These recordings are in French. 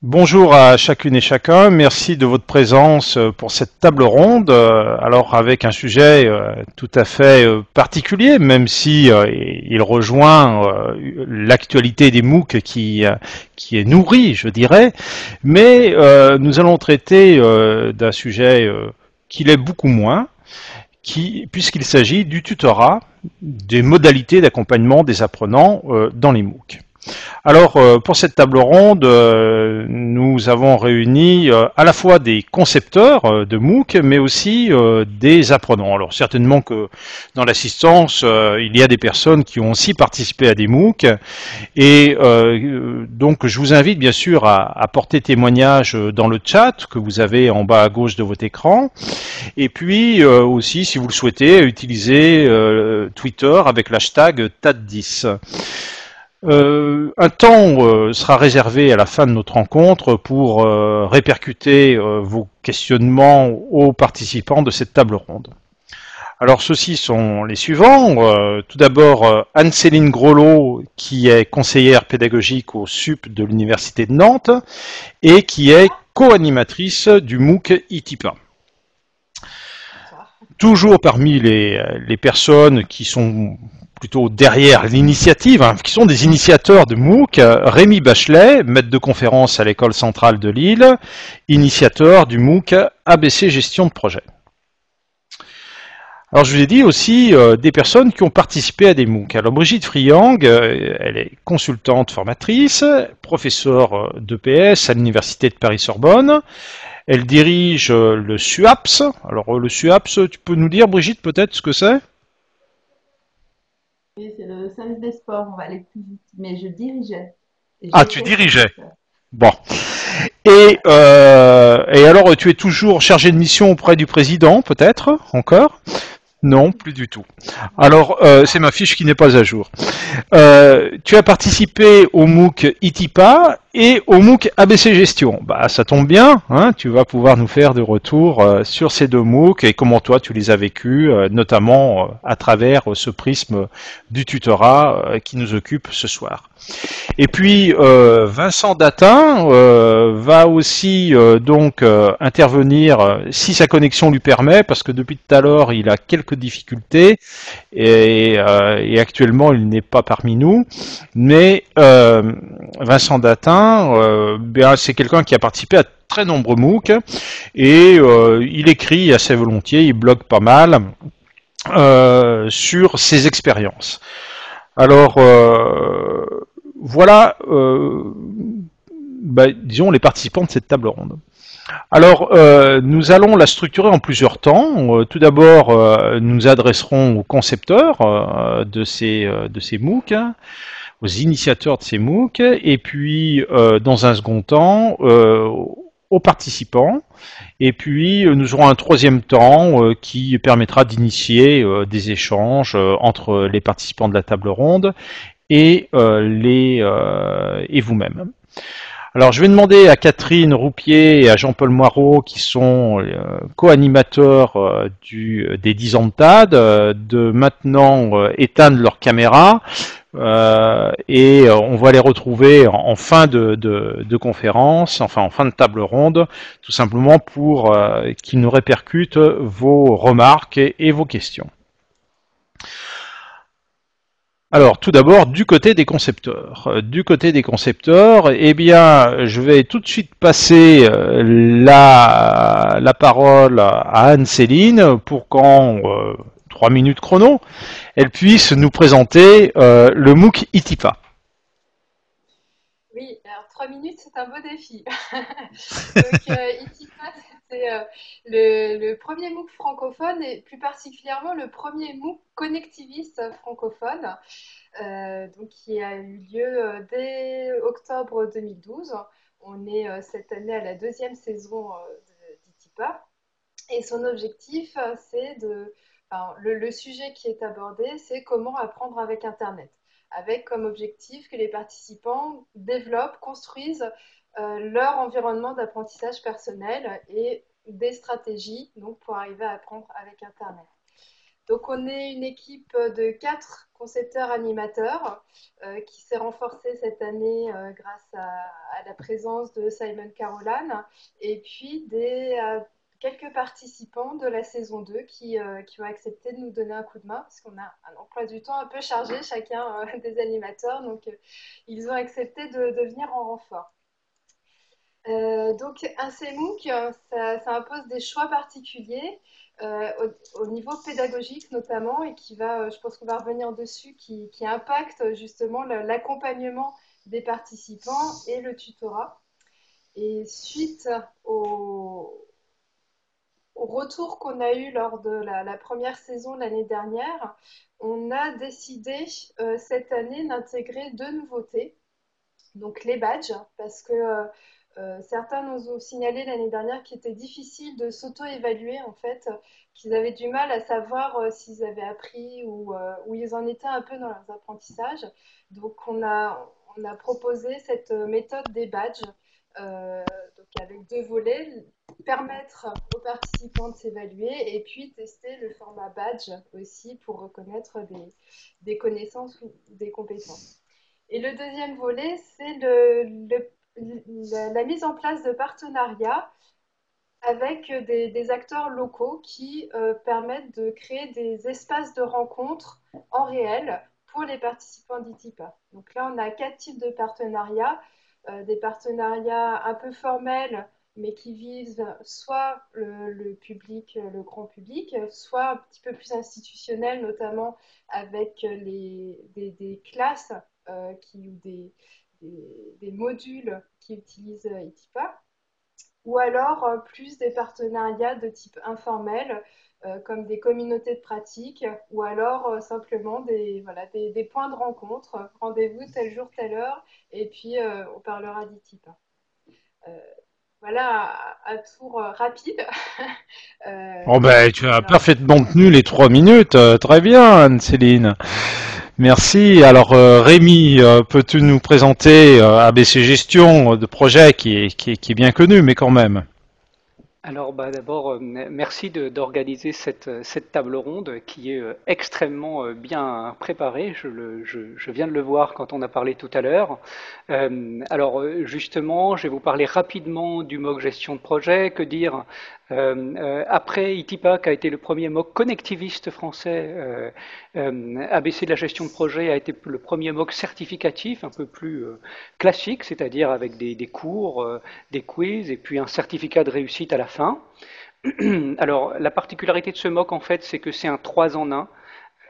Bonjour à chacune et chacun, merci de votre présence pour cette table ronde. Alors avec un sujet tout à fait particulier, même si il rejoint l'actualité des MOOC qui est nourrie, je dirais, mais nous allons traiter d'un sujet qui l'est beaucoup moins, puisqu'il s'agit du tutorat, des modalités d'accompagnement des apprenants dans les MOOC. Alors, pour cette table ronde, nous avons réuni à la fois des concepteurs de MOOC, mais aussi des apprenants. Alors, certainement que dans l'assistance, il y a des personnes qui ont aussi participé à des MOOC, et donc je vous invite bien sûr à porter témoignage dans le chat que vous avez en bas à gauche de votre écran, et puis aussi, si vous le souhaitez, utiliser Twitter avec l'hashtag TAT10. Un temps sera réservé à la fin de notre rencontre pour répercuter vos questionnements aux participants de cette table ronde. Alors ceux-ci sont les suivants. Tout d'abord Anne-Céline Grolot, qui est conseillère pédagogique au SUP de l'Université de Nantes et qui est co-animatrice du MOOC ITIPA. Toujours parmi les personnes qui sont plutôt derrière l'initiative, qui sont des initiateurs de MOOC, Rémi Bachelet, maître de conférence à l'École centrale de Lille, initiateur du MOOC ABC Gestion de projet. Alors je vous ai dit aussi des personnes qui ont participé à des MOOC. Alors Brigitte Friang, elle est consultante formatrice, professeure d'EPS à l'Université de Paris-Sorbonne. Elle dirige le SUAPS. Alors le SUAPS, tu peux nous dire, Brigitte, peut-être ce que c'est? Oui, c'est le service des sports, on va aller plus vite. Mais je dirigeais et Ah, tu j'étais dirigeais. professeur. Bon. Et alors, tu es toujours chargé de mission auprès du président, peut-être, encore? Non, plus du tout. Non. Alors, c'est ma fiche qui n'est pas à jour. Tu as participé au MOOC ITIPA et au MOOC ABC Gestion. Bah, ça tombe bien, hein, tu vas pouvoir nous faire des retours sur ces deux MOOC et comment toi tu les as vécus, notamment à travers ce prisme du tutorat qui nous occupe ce soir. Et puis Vincent Datin va aussi donc intervenir si sa connexion lui permet, parce que depuis tout à l'heure il a quelques difficultés et actuellement il n'est pas parmi nous. Mais Vincent Datin, c'est quelqu'un qui a participé à très nombreux MOOC et il écrit assez volontiers, il blogue pas mal sur ses expériences. Alors voilà, disons les participants de cette table ronde. Alors, nous allons la structurer en plusieurs temps. Tout d'abord, nous nous adresserons aux concepteurs de ces MOOC, aux initiateurs de ces MOOC, et puis, dans un second temps, aux participants. Et puis, nous aurons un troisième temps qui permettra d'initier des échanges entre les participants de la table ronde et vous-même. Alors, je vais demander à Catherine Roupier et à Jean-Paul Moirot, qui sont co-animateurs des 10 ans de TAD, de maintenant éteindre leur caméra et on va les retrouver en fin de conférence, enfin en fin de table ronde, tout simplement pour qu'ils nous répercutent vos remarques et vos questions. Alors, tout d'abord, du côté des concepteurs. Du côté des concepteurs, eh bien, je vais tout de suite passer la parole à Anne-Céline pour qu'en 3 minutes chrono, elle puisse nous présenter le MOOC ITIPA. Oui, alors 3 minutes, c'est un beau défi. Donc, Itipa, c'était le premier MOOC francophone et plus particulièrement le premier MOOC connectiviste francophone, donc qui a eu lieu dès octobre 2012. On est cette année à la deuxième saison d'Itipa. Et son objectif, c'est enfin, le sujet qui est abordé, c'est comment apprendre avec Internet, avec comme objectif que les participants développent, construisent leur environnement d'apprentissage personnel et des stratégies donc, pour arriver à apprendre avec Internet. Donc, on est une équipe de 4 concepteurs animateurs qui s'est renforcée cette année grâce à la présence de Simon Carolan et puis quelques participants de la saison 2 qui ont accepté de nous donner un coup de main parce qu'on a un emploi du temps un peu chargé chacun des animateurs. Donc, ils ont accepté de venir en renfort. Donc un CMOOC, ça impose des choix particuliers au niveau pédagogique notamment et je pense qu'on va revenir dessus, qui impacte justement l'accompagnement des participants et le tutorat. Et suite au retour qu'on a eu lors de la première saison l'année dernière, on a décidé cette année d'intégrer 2 nouveautés. Donc les badges, parce que certains nous ont signalé l'année dernière qu'il était difficile de s'auto-évaluer en fait, qu'ils avaient du mal à savoir s'ils avaient appris ou où ils en étaient un peu dans leurs apprentissages. Donc on a proposé cette méthode des badges, donc avec 2 volets, permettre aux participants de s'évaluer et puis tester le format badge aussi pour reconnaître des connaissances ou des compétences. Et le deuxième volet, c'est la mise en place de partenariats avec des acteurs locaux qui permettent de créer des espaces de rencontre en réel pour les participants d'ITIPA. Donc là, on a 4 types de partenariats. Des partenariats un peu formels, mais qui visent soit le public, le grand public, soit un petit peu plus institutionnel, notamment avec des classes ou des modules qui utilisent ITIPA, ou alors plus des partenariats de type informel, comme des communautés de pratique, ou alors simplement des points de rencontre. Rendez-vous tel jour, telle heure, et puis on parlera d'ITIPA. Voilà, à tour rapide. Oh ben, tu as Alors, parfaitement tenu les 3 minutes. Très bien, Anne-Céline. Merci. Alors, Rémi, peux-tu nous présenter ABC Gestion de projet qui est bien connu, mais quand même. Alors d'abord, merci d'organiser cette table ronde qui est extrêmement bien préparée. Je viens de le voir quand on a parlé tout à l'heure. Justement, je vais vous parler rapidement du MOOC gestion de projet. Que dire? Après ITIPA, qui a été le premier MOOC connectiviste français, ABC de la gestion de projet a été le premier MOOC certificatif, un peu plus classique, c'est-à-dire avec des cours, des quiz et puis un certificat de réussite à la fin. Alors, la particularité de ce MOOC, en fait, c'est que c'est un 3 en 1.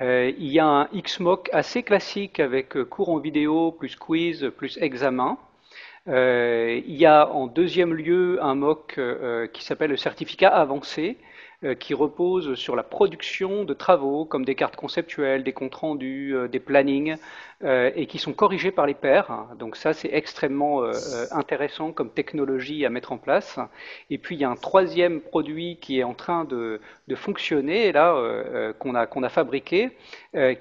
Il y a un XMOOC assez classique avec cours en vidéo, plus quiz, plus examen. Il y a en deuxième lieu un MOOC qui s'appelle le certificat avancé, qui repose sur la production de travaux comme des cartes conceptuelles, des comptes rendus, des plannings, et qui sont corrigés par les pairs. Donc ça, c'est extrêmement intéressant comme technologie à mettre en place. Et puis il y a un troisième produit qui est en train de fonctionner, là, qu'on a fabriqué,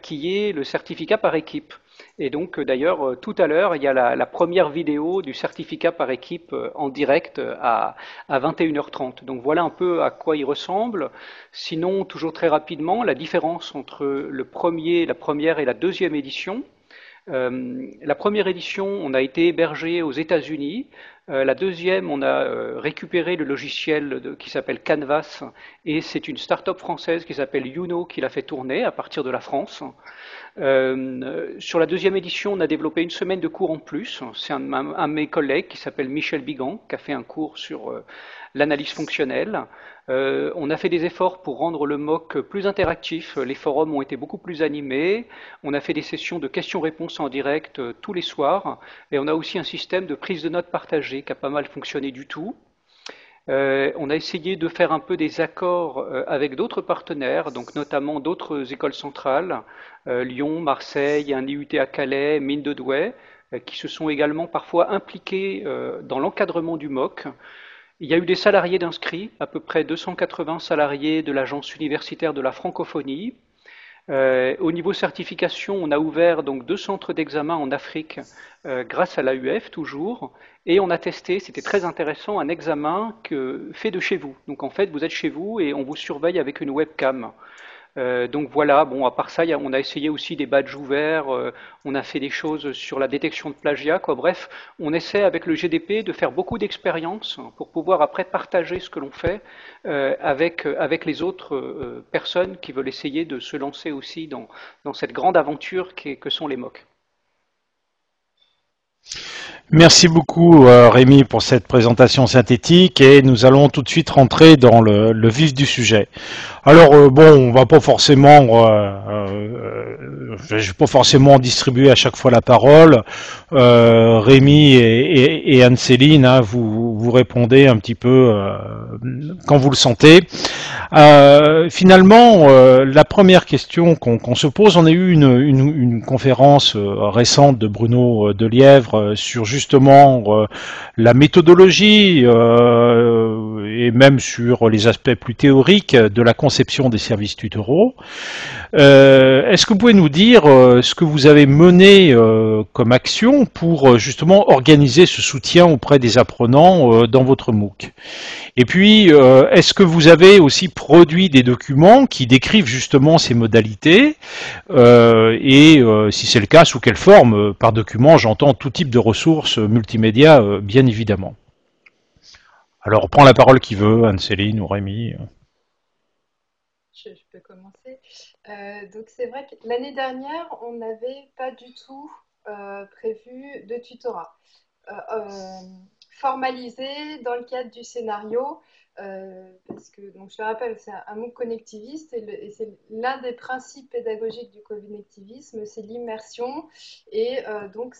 qui est le certificat par équipe. Et donc, d'ailleurs, tout à l'heure, il y a la première vidéo du certificat par équipe en direct à 21h30. Donc, voilà un peu à quoi il ressemble. Sinon, toujours très rapidement, la différence entre la première et la deuxième édition. La première édition, on a été hébergé aux États-Unis. La deuxième, on a récupéré le logiciel qui s'appelle Canvas, et c'est une start-up française qui s'appelle Youno qui l'a fait tourner à partir de la France. Sur la deuxième édition, on a développé une semaine de cours en plus. C'est un de mes collègues qui s'appelle Michel Bigan, qui a fait un cours sur l'analyse fonctionnelle. On a fait des efforts pour rendre le MOOC plus interactif. Les forums ont été beaucoup plus animés. On a fait des sessions de questions-réponses en direct tous les soirs. Et on a aussi un système de prise de notes partagée qui a pas mal fonctionné du tout. On a essayé de faire un peu des accords avec d'autres partenaires, donc notamment d'autres écoles centrales, Lyon, Marseille, un IUT à Calais, Mine de Douai, qui se sont également parfois impliqués dans l'encadrement du MOOC. Il y a eu des salariés d'inscrits, à peu près 280 salariés de l'Agence universitaire de la francophonie. Au niveau certification, on a ouvert donc 2 centres d'examen en Afrique grâce à l'AUF toujours, et on a testé, c'était très intéressant, un examen fait de chez vous. Donc en fait, vous êtes chez vous et on vous surveille avec une webcam. Donc voilà, bon, à part ça, on a essayé aussi des badges ouverts, on a fait des choses sur la détection de plagiat, quoi. Bref, on essaie avec le GDP de faire beaucoup d'expériences pour pouvoir après partager ce que l'on fait avec les autres personnes qui veulent essayer de se lancer aussi dans cette grande aventure que sont les MOOC. Merci beaucoup Rémi pour cette présentation synthétique et nous allons tout de suite rentrer dans le vif du sujet. Alors bon, on va pas forcément, je vais pas forcément distribuer à chaque fois la parole. Rémi et Anne-Céline, hein, vous répondez un petit peu quand vous le sentez. Finalement, la première question qu'on se pose, on a eu une conférence récente de Bruno Delièvre sur justement la méthodologie et même sur les aspects plus théoriques de la conception des services tutoraux. Est-ce que vous pouvez nous dire ce que vous avez mené comme action pour justement organiser ce soutien auprès des apprenants dans votre MOOC? Et puis, est-ce que vous avez aussi produit des documents qui décrivent justement ces modalités et si c'est le cas, sous quelle forme? Par document, j'entends tout type de ressources multimédia, bien évidemment. Alors, on prend la parole qui veut, Anne-Céline ou Rémi. Je peux commencer. Donc c'est vrai que l'année dernière, on n'avait pas du tout prévu de tutorat formalisé dans le cadre du scénario. Parce que, donc, je le rappelle, c'est un MOOC connectiviste et c'est l'un des principes pédagogiques du connectivisme, c'est l'immersion. Et donc,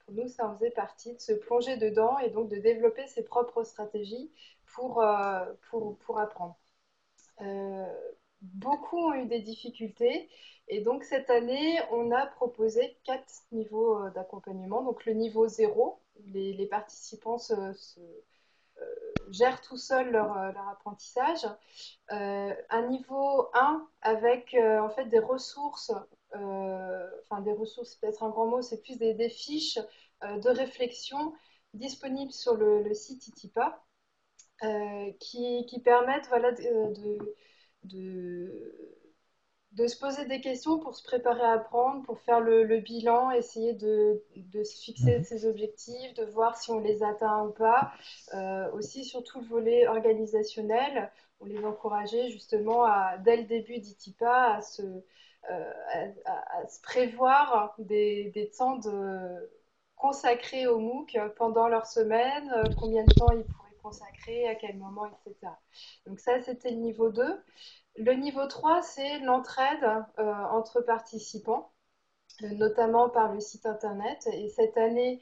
pour nous, ça en faisait partie de se plonger dedans et donc de développer ses propres stratégies pour apprendre. Beaucoup ont eu des difficultés et donc cette année, on a proposé 4 niveaux d'accompagnement. Donc le niveau 0, les participants gèrent tout seuls leur apprentissage. Un niveau 1 avec en fait des ressources, enfin des ressources, c'est peut-être un grand mot, c'est plus des fiches de réflexion disponibles sur le site ITIPA qui permettent voilà, de se poser des questions pour se préparer à apprendre, pour faire le bilan, essayer de se fixer ses objectifs, de voir si on les atteint ou pas. Aussi, surtout le volet organisationnel, on les encourageait justement, dès le début d'ITIPA, à se prévoir des temps consacrés au MOOC pendant leur semaine, combien de temps ils pourraient consacrer, à quel moment, etc. Donc ça, c'était le niveau 2. Le niveau 3, c'est l'entraide entre participants, notamment par le site internet. Et cette année,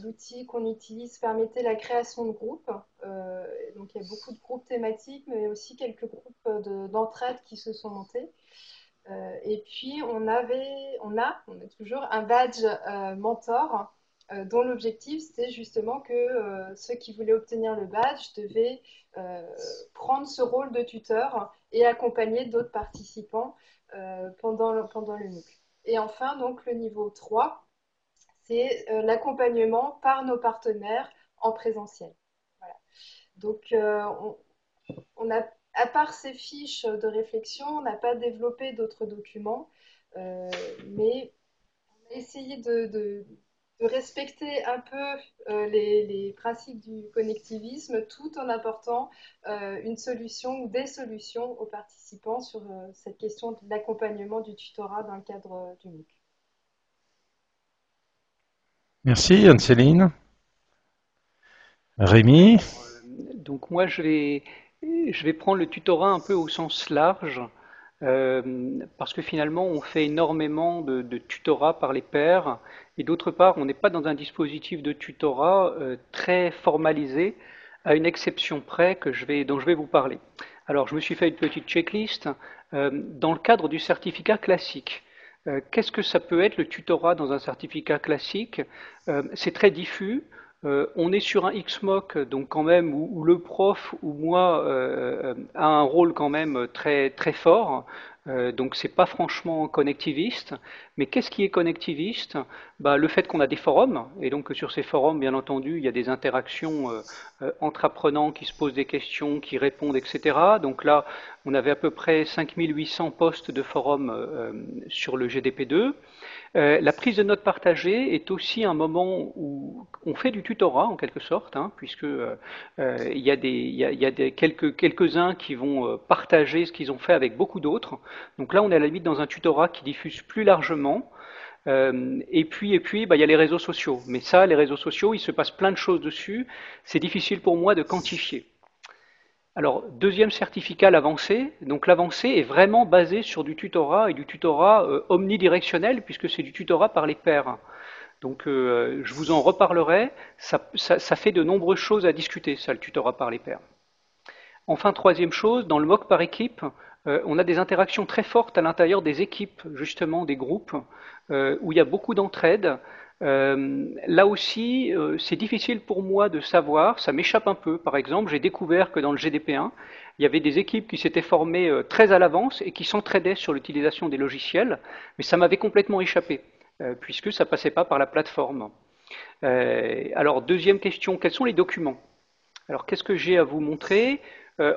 l'outil qu'on utilise permettait la création de groupes. Donc il y a beaucoup de groupes thématiques, mais aussi quelques groupes d'entraide qui se sont montés. Et puis on a toujours un badge mentor dont l'objectif c'était justement que ceux qui voulaient obtenir le badge devaient prendre ce rôle de tuteur et accompagner d'autres participants pendant le MOOC. Et enfin, donc le niveau 3, c'est l'accompagnement par nos partenaires en présentiel. Voilà. Donc on a, à part ces fiches de réflexion, on n'a pas développé d'autres documents, mais on a essayé de respecter un peu les principes du connectivisme tout en apportant une solution ou des solutions aux participants sur cette question de l'accompagnement du tutorat dans le cadre du MOOC. Merci Anne-Céline. Rémi. Donc moi, je vais prendre le tutorat un peu au sens large. Parce que finalement, on fait énormément de tutorat par les pairs, et d'autre part, on n'est pas dans un dispositif de tutorat très formalisé, à une exception près dont je vais vous parler. Alors, je me suis fait une petite checklist. Dans le cadre du certificat classique, qu'est-ce que ça peut être le tutorat dans un certificat classique? C'est très diffus. On est sur un XMOOC, donc quand même où le prof ou moi a un rôle quand même très très fort. Donc c'est pas franchement connectiviste, mais qu'est-ce qui est connectiviste? Bah, le fait qu'on a des forums, et donc sur ces forums, bien entendu, il y a des interactions entre apprenants qui se posent des questions, qui répondent, etc. Donc là, on avait à peu près 5800 posts de forums sur le GDP2. La prise de notes partagée est aussi un moment où on fait du tutorat en quelque sorte, hein, puisque il y a quelques-uns qui vont partager ce qu'ils ont fait avec beaucoup d'autres. Donc là, on est à la limite dans un tutorat qui diffuse plus largement. Et puis, bah, il y a les réseaux sociaux. Mais ça, les réseaux sociaux, il se passe plein de choses dessus. C'est difficile pour moi de quantifier. Alors, deuxième certificat, l'avancée. Donc l'avancée est vraiment basée sur du tutorat et du tutorat omnidirectionnel, puisque c'est du tutorat par les pairs. Donc je vous en reparlerai. Ça fait de nombreuses choses à discuter, ça, le tutorat par les pairs. Enfin, troisième chose, dans le MOOC par équipe, on a des interactions très fortes à l'intérieur des équipes, justement des groupes, où il y a beaucoup d'entraide. Là aussi, c'est difficile pour moi de savoir, ça m'échappe un peu. Par exemple, j'ai découvert que dans le GDP1, il y avait des équipes qui s'étaient formées très à l'avance et qui s'entraidaient sur l'utilisation des logiciels, mais ça m'avait complètement échappé, puisque ça passait pas par la plateforme. Alors, deuxième question, quels sont les documents? Alors, qu'est-ce que j'ai à vous montrer?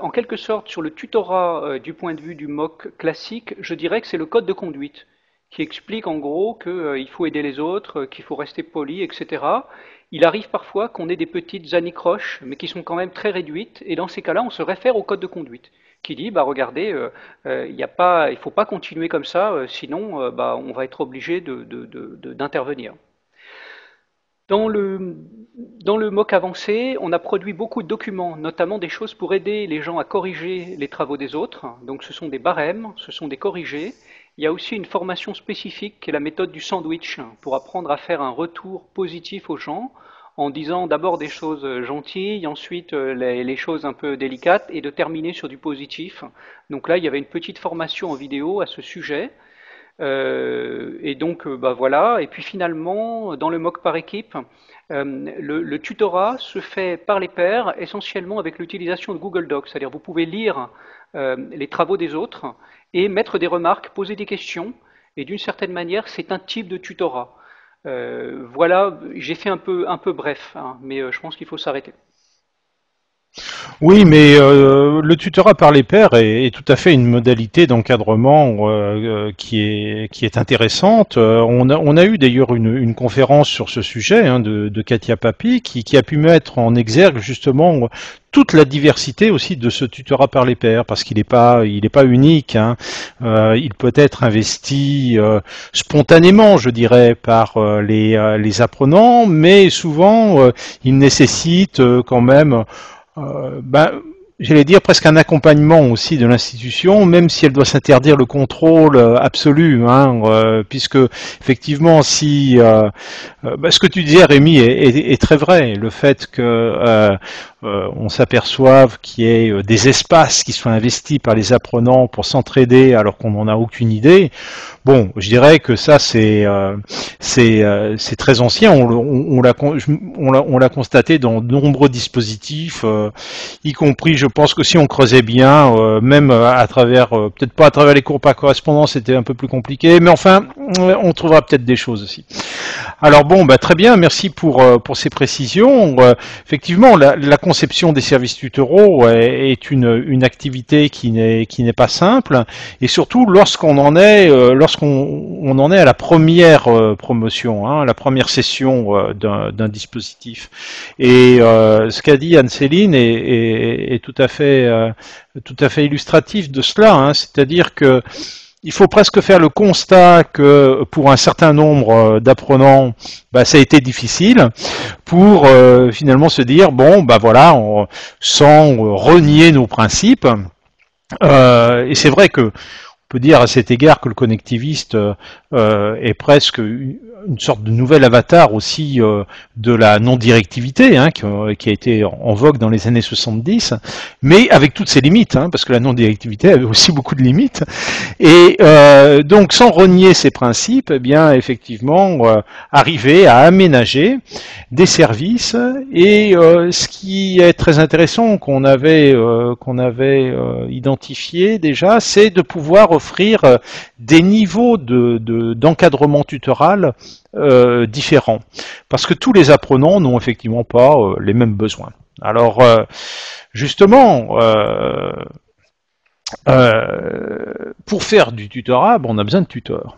En quelque sorte, sur le tutorat du point de vue du MOOC classique, je dirais que c'est le code de conduite qui explique en gros qu'il faut aider les autres, qu'il faut rester poli, etc. Il arrive parfois qu'on ait des petites anicroches, mais qui sont quand même très réduites, et dans ces cas-là, on se réfère au code de conduite, qui dit, bah regardez, il ne faut pas continuer comme ça, sinon bah, on va être obligé d'intervenir. Dans le MOOC avancé, on a produit beaucoup de documents, notamment des choses pour aider les gens à corriger les travaux des autres. Donc ce sont des barèmes, ce sont des corrigés. Il y a aussi une formation spécifique qui est la méthode du sandwich pour apprendre à faire un retour positif aux gens en disant d'abord des choses gentilles, ensuite les choses un peu délicates et de terminer sur du positif. Donc là, il y avait une petite formation en vidéo à ce sujet. Et donc, bah voilà. Et puis finalement, dans le MOOC par équipe, le tutorat se fait par les pairs, essentiellement avec l'utilisation de Google Docs. C'est-à-dire, vous pouvez lire les travaux des autres et mettre des remarques, poser des questions. Et d'une certaine manière, c'est un type de tutorat. Voilà, j'ai fait un peu bref, hein, mais je pense qu'il faut s'arrêter. Oui, mais le tutorat par les pairs est tout à fait une modalité d'encadrement qui est intéressante. On a eu d'ailleurs une conférence sur ce sujet hein, de Katia Papi qui a pu mettre en exergue justement toute la diversité aussi de ce tutorat par les pairs, parce qu'il n'est pas unique. Hein. Il peut être investi spontanément, je dirais, par les apprenants, mais souvent il nécessite quand même j'allais dire presque un accompagnement aussi de l'institution, même si elle doit s'interdire le contrôle absolu, hein, puisque effectivement, si ce que tu disais, Rémi, est très vrai, le fait que on s'aperçoive qu'il y ait des espaces qui soient investis par les apprenants pour s'entraider alors qu'on n'en a aucune idée. Bon, je dirais que ça c'est très ancien. On l'a constaté dans de nombreux dispositifs, y compris, je pense que si on creusait bien, même à travers, peut-être pas à travers les cours par correspondance, c'était un peu plus compliqué, mais enfin, on trouvera peut-être des choses aussi. Alors bon, très bien, merci pour ces précisions. Effectivement, la conception des services tutoraux est une activité qui n'est pas simple, et surtout lorsqu'on en est à la première promotion, hein, la première session d'un dispositif. Et ce qu'a dit Anne-Céline est tout à fait illustratif de cela, hein, c'est-à-dire que il faut presque faire le constat que pour un certain nombre d'apprenants, ça a été difficile, pour finalement se dire sans renier nos principes. Et c'est vrai que on peut dire à cet égard que le connectiviste est presque une sorte de nouvel avatar aussi de la non-directivité, hein, qui a été en vogue dans les années 70, mais avec toutes ses limites, hein, parce que la non-directivité avait aussi beaucoup de limites. Et donc, sans renier ces principes, eh bien, effectivement, arriver à aménager des services. Et ce qui est très intéressant, qu'on avait identifié déjà, c'est de pouvoir offrir des niveaux d'encadrement tutoral différents. Parce que tous les apprenants n'ont effectivement pas les mêmes besoins. Alors, justement, pour faire du tutorat, on a besoin de tuteurs.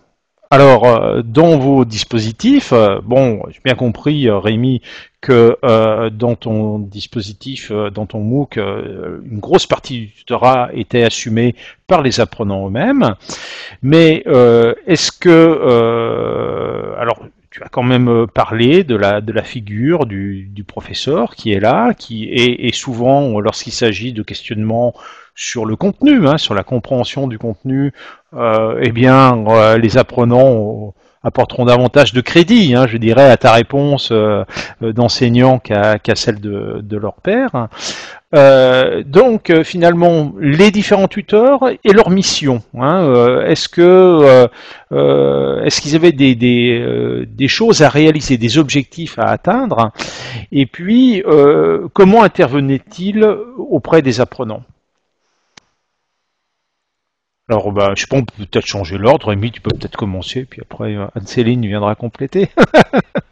Alors, dans vos dispositifs, bon, j'ai bien compris, Rémi, que dans ton dispositif, dans ton MOOC, une grosse partie du tutorat était assumée par les apprenants eux-mêmes. Mais est-ce que, alors, tu as quand même parlé de la figure du professeur qui est là, et souvent, lorsqu'il s'agit de questionnements sur le contenu, sur la compréhension du contenu, eh bien, les apprenants apporteront davantage de crédit, je dirais, à ta réponse d'enseignant qu'à celle de leur père. Donc, finalement, les différents tuteurs et leur mission. Est-ce qu'ils avaient des choses à réaliser, des objectifs à atteindre? Et puis, comment intervenaient-ils auprès des apprenants? Alors, je sais pas, on peut peut-être changer l'ordre. Rémi, tu peux peut-être commencer, puis après, Anne-Céline viendra compléter.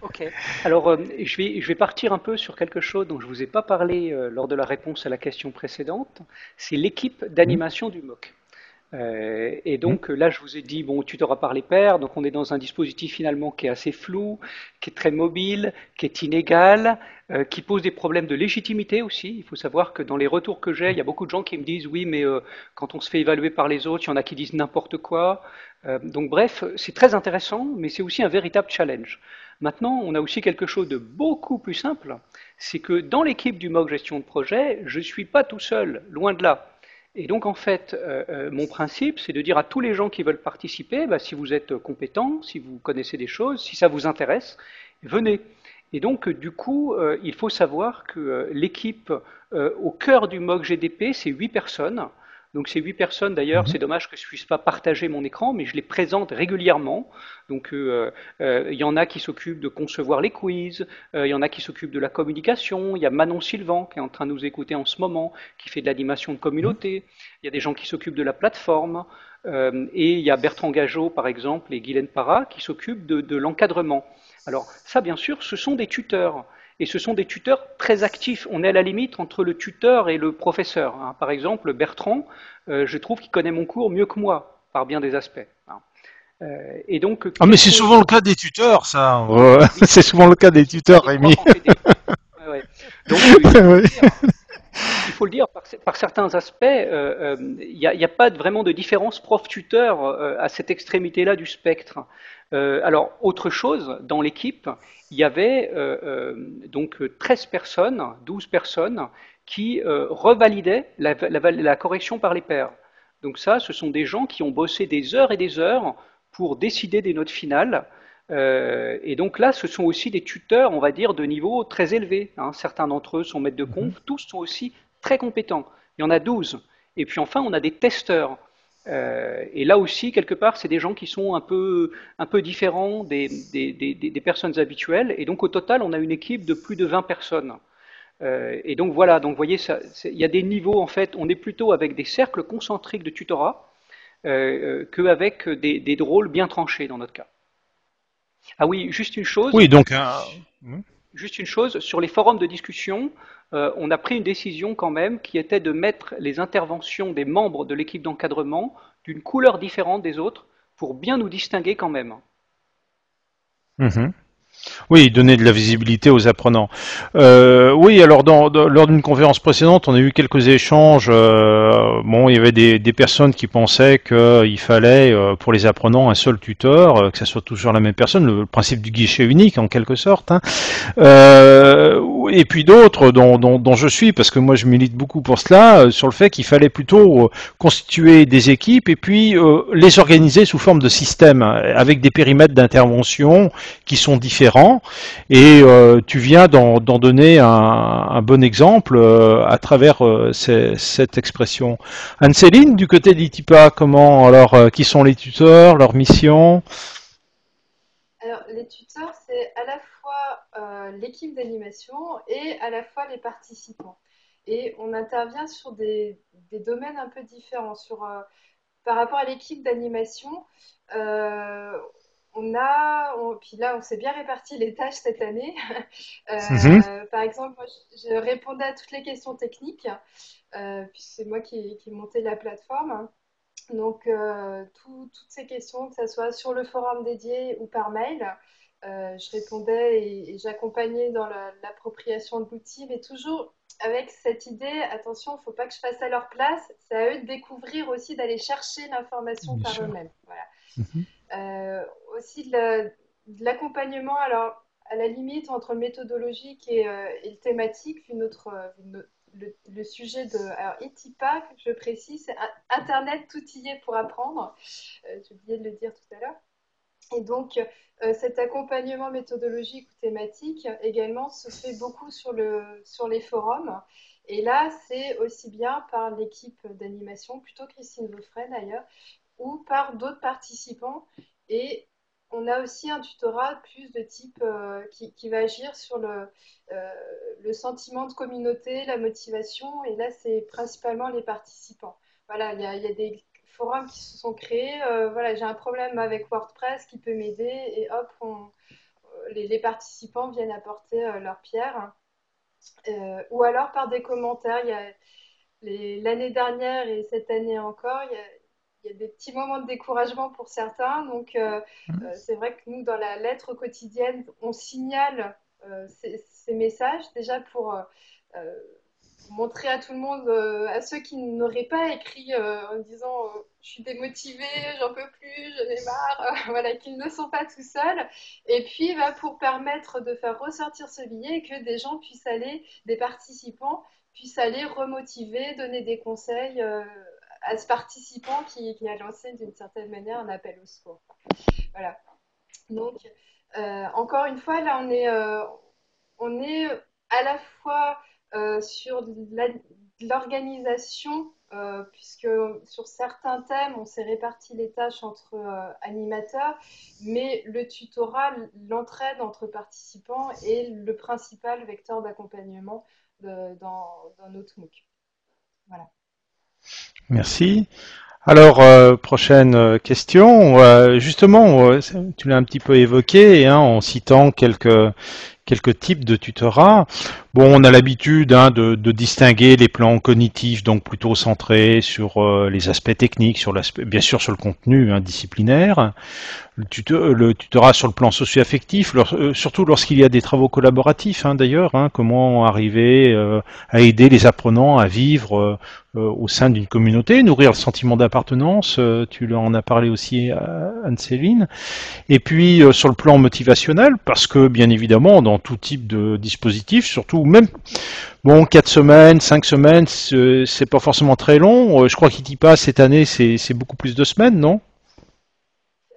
Ok. Alors, je vais partir un peu sur quelque chose dont je vous ai pas parlé lors de la réponse à la question précédente. C'est l'équipe d'animation du MOOC. Et donc là, je vous ai dit, bon, tutorat par les pairs, donc on est dans un dispositif finalement qui est assez flou, qui est très mobile, qui est inégal, qui pose des problèmes de légitimité aussi. Il faut savoir que dans les retours que j'ai, il y a beaucoup de gens qui me disent, oui, mais quand on se fait évaluer par les autres, il y en a qui disent n'importe quoi. Donc bref, c'est très intéressant, mais c'est aussi un véritable challenge. Maintenant, on a aussi quelque chose de beaucoup plus simple, c'est que dans l'équipe du MOOC gestion de projet, je ne suis pas tout seul, loin de là. Et donc, en fait, mon principe, c'est de dire à tous les gens qui veulent participer, si vous êtes compétents, si vous connaissez des choses, si ça vous intéresse, venez. Et donc, du coup, il faut savoir que l'équipe au cœur du MOOC GDP, c'est 8 personnes. Donc ces 8 personnes, d'ailleurs, c'est dommage que je ne puisse pas partager mon écran, mais je les présente régulièrement. Donc il y en a qui s'occupent de concevoir les quiz, il y en a qui s'occupent de la communication, il y a Manon Sylvan qui est en train de nous écouter en ce moment, qui fait de l'animation de communauté, il y a des gens qui s'occupent de la plateforme, et il y a Bertrand Gageot, par exemple, et Guylaine Parra qui s'occupent de l'encadrement. Alors ça, bien sûr, ce sont des tuteurs. Et ce sont des tuteurs très actifs. On est à la limite entre le tuteur et le professeur. Par exemple, Bertrand, je trouve qu'il connaît mon cours mieux que moi, par bien des aspects. Et donc, mais c'est souvent le cas des tuteurs, ça. C'est souvent le cas des tuteurs, Rémi. Ouais. Donc, il faut le dire, par certains aspects, il n'y a pas vraiment de différence prof-tuteur à cette extrémité-là du spectre. Alors, autre chose, dans l'équipe, il y avait donc 13 personnes, 12 personnes, qui revalidaient la correction par les pairs. Donc ça, ce sont des gens qui ont bossé des heures et des heures pour décider des notes finales. Et donc là, ce sont aussi des tuteurs, on va dire, de niveau très élevé. Certains d'entre eux sont maîtres de conf, tous sont aussi très compétents. Il y en a 12. Et puis enfin, on a des testeurs. Et là aussi, quelque part, c'est des gens qui sont un peu différents des personnes habituelles. Et donc au total, on a une équipe de plus de 20 personnes. Et donc voilà, donc vous voyez, il y a des niveaux, en fait, on est plutôt avec des cercles concentriques de tutorat qu'avec des rôles bien tranchés dans notre cas. Ah oui, juste une chose. Oui, donc. Juste une chose, sur les forums de discussion, on a pris une décision quand même qui était de mettre les interventions des membres de l'équipe d'encadrement d'une couleur différente des autres pour bien nous distinguer quand même. Oui, donner de la visibilité aux apprenants. Oui, alors lors d'une conférence précédente, on a eu quelques échanges. Bon, il y avait des personnes qui pensaient qu'il fallait pour les apprenants un seul tuteur, que ça soit toujours la même personne, le principe du guichet unique en quelque sorte. Et puis d'autres dont je suis, parce que moi je milite beaucoup pour cela, sur le fait qu'il fallait plutôt constituer des équipes et puis les organiser sous forme de système, avec des périmètres d'intervention qui sont différents. Et tu viens d'en donner un bon exemple à travers cette expression. Anne-Céline, du côté d'ITIPA, comment alors qui sont les tuteurs, leur mission? Alors, les tuteurs, c'est à la fois l'équipe d'animation et à la fois les participants. Et on intervient sur des domaines un peu différents, sur par rapport à l'équipe d'animation, euh, puis là, on s'est bien réparti les tâches cette année. Mhm. Par exemple, moi, je répondais à toutes les questions techniques, puis c'est moi qui ai monté la plateforme. Donc, toutes ces questions, que ce soit sur le forum dédié ou par mail, je répondais et j'accompagnais dans l'appropriation de l'outil, mais toujours avec cette idée, attention, il ne faut pas que je fasse à leur place, c'est à eux de découvrir aussi, d'aller chercher l'information Bien par sûr. eux-mêmes. Voilà. Mhm. Aussi de l'accompagnement, alors à la limite entre le méthodologique et le thématique, le sujet de alors, ETIPA, je précise, c'est Internet tout y est pour apprendre. J'ai oublié de le dire tout à l'heure. Et donc, cet accompagnement méthodologique ou thématique également se fait beaucoup sur les forums. Et là, c'est aussi bien par l'équipe d'animation, plutôt Christine Vaufray d'ailleurs, ou par d'autres participants. Et on a aussi un tutorat plus de type qui va agir sur le sentiment de communauté, la motivation. Et là, c'est principalement les participants. Voilà, il y a des forums qui se sont créés. Voilà, j'ai un problème avec WordPress qui peut m'aider. Et hop, les participants viennent apporter leur pierre. Ou alors par des commentaires. Il y a l'année dernière et cette année encore, il y a des petits moments de découragement pour certains. Donc, c'est vrai que nous, dans la lettre quotidienne, on signale ces messages déjà euh, pour montrer à tout le monde, à ceux qui n'auraient pas écrit en disant je suis démotivée, j'en peux plus, j'en ai marre, voilà, qu'ils ne sont pas tout seuls. Et puis, bah, pour permettre de faire ressortir ce billet et que des gens puissent aller, des participants puissent aller remotiver, donner des conseils à ce participant qui a lancé d'une certaine manière un appel au secours. Voilà. Donc, encore une fois, là, on est à la fois sur de l'organisation, puisque sur certains thèmes, on s'est réparti les tâches entre animateurs, mais le tutorat, l'entraide entre participants est le principal vecteur d'accompagnement dans notre MOOC. Voilà. Merci. Alors, prochaine question. Justement, tu l'as un petit peu évoqué hein, en citant quelques types de tutorat. Bon, on a l'habitude hein, de distinguer les plans cognitifs, donc plutôt centrés sur les aspects techniques, sur l'aspect, bien sûr sur le contenu hein, disciplinaire. Le tutorat sur le plan socio-affectif, surtout lorsqu'il y a des travaux collaboratifs hein, d'ailleurs, hein, comment arriver à aider les apprenants à vivre au sein d'une communauté, nourrir le sentiment d'appartenance, tu leur en as parlé aussi Anne-Céline, et puis sur le plan motivationnel, parce que bien évidemment dans tout type de dispositif, surtout même bon 4 semaines, 5 semaines, c'est pas forcément très long, je crois qu'ITIPA cette année c'est beaucoup plus de semaines, non?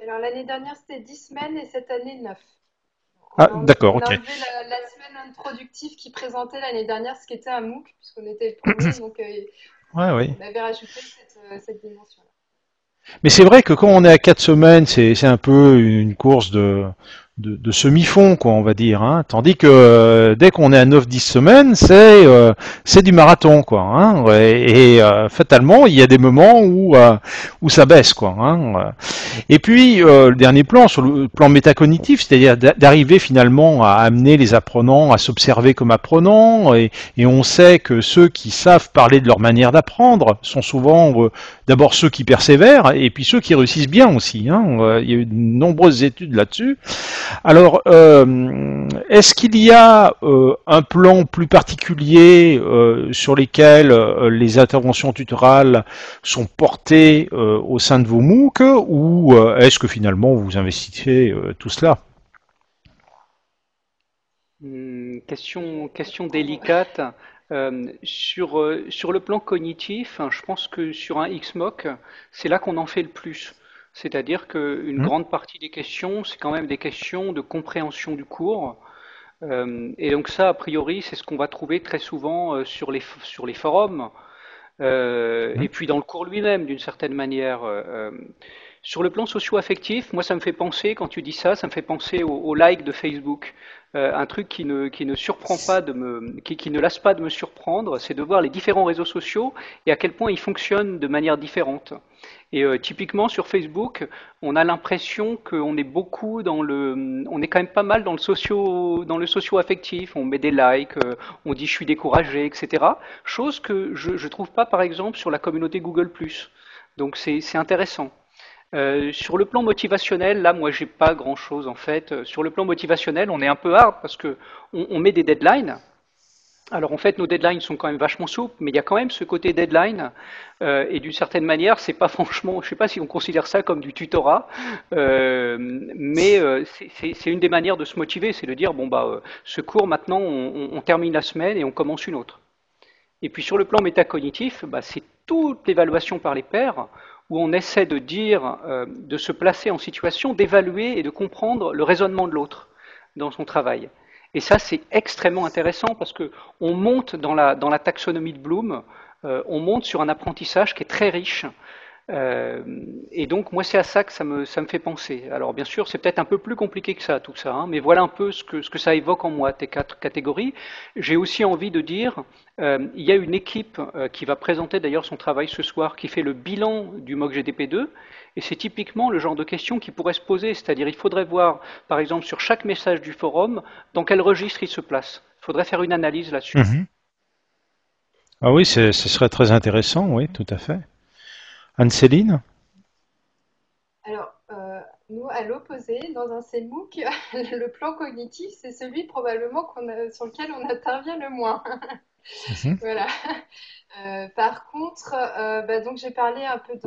Alors l'année dernière, c'était 10 semaines et cette année, 9. Ah d'accord, On a ok. enlevé la semaine introductive qui présentait l'année dernière ce qui était un MOOC, puisqu'on était le premier, donc Ouais, ouais. on avait rajouté cette dimension-là. Mais c'est vrai que quand on est à 4 semaines, c'est un peu une course de semi-fond, quoi, on va dire. Hein. Tandis que dès qu'on est à 9-10 semaines, c'est du marathon, quoi. Hein. Ouais. Et fatalement, il y a des moments où ça baisse, quoi. Hein. Et puis, le dernier plan, sur le plan métacognitif, c'est-à-dire d'arriver finalement à amener les apprenants à s'observer comme apprenants, et on sait que ceux qui savent parler de leur manière d'apprendre sont souvent d'abord ceux qui persévèrent, et puis ceux qui réussissent bien aussi. Hein. Il y a eu de nombreuses études là-dessus. Alors, est-ce qu'il y a un plan plus particulier sur lesquels les interventions tutorales sont portées au sein de vos MOOC ou est-ce que finalement vous investissez tout cela? Question délicate. Sur le plan cognitif, hein, je pense que sur un XMOC, c'est là qu'on en fait le plus. C'est-à-dire qu'une Hmm. grande partie des questions, c'est quand même des questions de compréhension du cours. Et donc ça, a priori, c'est ce qu'on va trouver très souvent sur les forums, Hmm. et puis dans le cours lui-même, d'une certaine manière. Sur le plan socio-affectif, moi ça me fait penser, quand tu dis ça, ça me fait penser au like de Facebook. Un truc qui ne surprend pas qui ne lasse pas de me surprendre, c'est de voir les différents réseaux sociaux et à quel point ils fonctionnent de manière différente. Et typiquement sur Facebook, on a l'impression qu'on est beaucoup on est quand même pas mal dans le socio-affectif. On met des likes, on dit je suis découragé, etc. Chose que je trouve pas par exemple sur la communauté Google+. Donc c'est intéressant. Sur le plan motivationnel, là, moi, j'ai pas grand-chose en fait. Sur le plan motivationnel, on est un peu hard parce que on met des deadlines. Alors en fait, nos deadlines sont quand même vachement souples, mais il y a quand même ce côté deadline. Et d'une certaine manière, c'est pas franchement, je sais pas si on considère ça comme du tutorat, mais c'est une des manières de se motiver, c'est de dire bon bah ce cours maintenant, on termine la semaine et on commence une autre. Et puis sur le plan métacognitif, bah, c'est toute l'évaluation par les pairs où on essaie de dire, de se placer en situation, d'évaluer et de comprendre le raisonnement de l'autre dans son travail. Et ça, c'est extrêmement intéressant parce que on monte dans la taxonomie de Bloom, on monte sur un apprentissage qui est très riche. Euh, et donc, moi, c'est à ça que ça me fait penser. Alors, bien sûr, c'est peut-être un peu plus compliqué que ça, tout ça, hein, mais voilà un peu ce que ça évoque en moi, tes quatre catégories. J'ai aussi envie de dire, il y a une équipe qui va présenter d'ailleurs son travail ce soir, qui fait le bilan du MOOC GDP2, et c'est typiquement le genre de questions qui pourrait se poser, c'est-à-dire il faudrait voir, par exemple, sur chaque message du forum, dans quel registre il se place. Il faudrait faire une analyse là-dessus. Mhm. Ah oui, ce serait très intéressant, oui, tout à fait. Anne-Céline? Alors, nous, à l'opposé, dans un CMOOC, le plan cognitif, c'est celui probablement sur lequel on intervient le moins. Mhm. Voilà. Par contre, bah, donc j'ai parlé un peu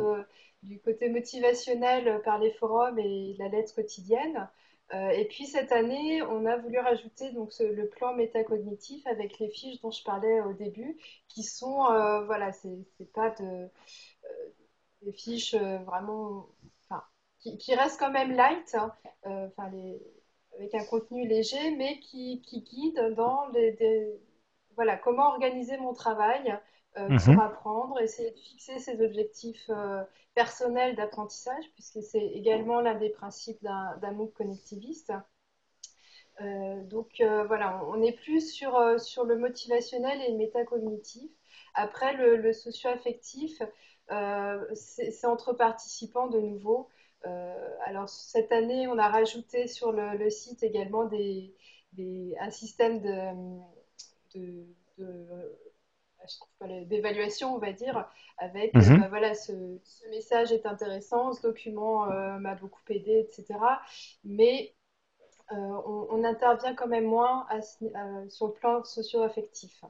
du côté motivationnel par les forums et la lettre quotidienne. Et puis cette année, on a voulu rajouter donc le plan métacognitif avec les fiches dont je parlais au début, qui sont, voilà, c'est pas des fiches vraiment, enfin, qui restent quand même light, hein, enfin, avec un contenu léger, mais qui guident dans voilà, comment organiser mon travail pour Mhm. apprendre, essayer de fixer ses objectifs personnels d'apprentissage, puisque c'est également l'un des principes d'un MOOC connectiviste. Voilà, on est plus sur le motivationnel et le métacognitif. Après, le socio-affectif, c'est entre participants de nouveau. Alors, cette année, on a rajouté sur le site également un système de, de- je trouve pas d'évaluation, on va dire, avec Mhm. bah voilà, ce message est intéressant, ce document m'a beaucoup aidé, etc. Mais on intervient quand même moins sur le plan socio-affectif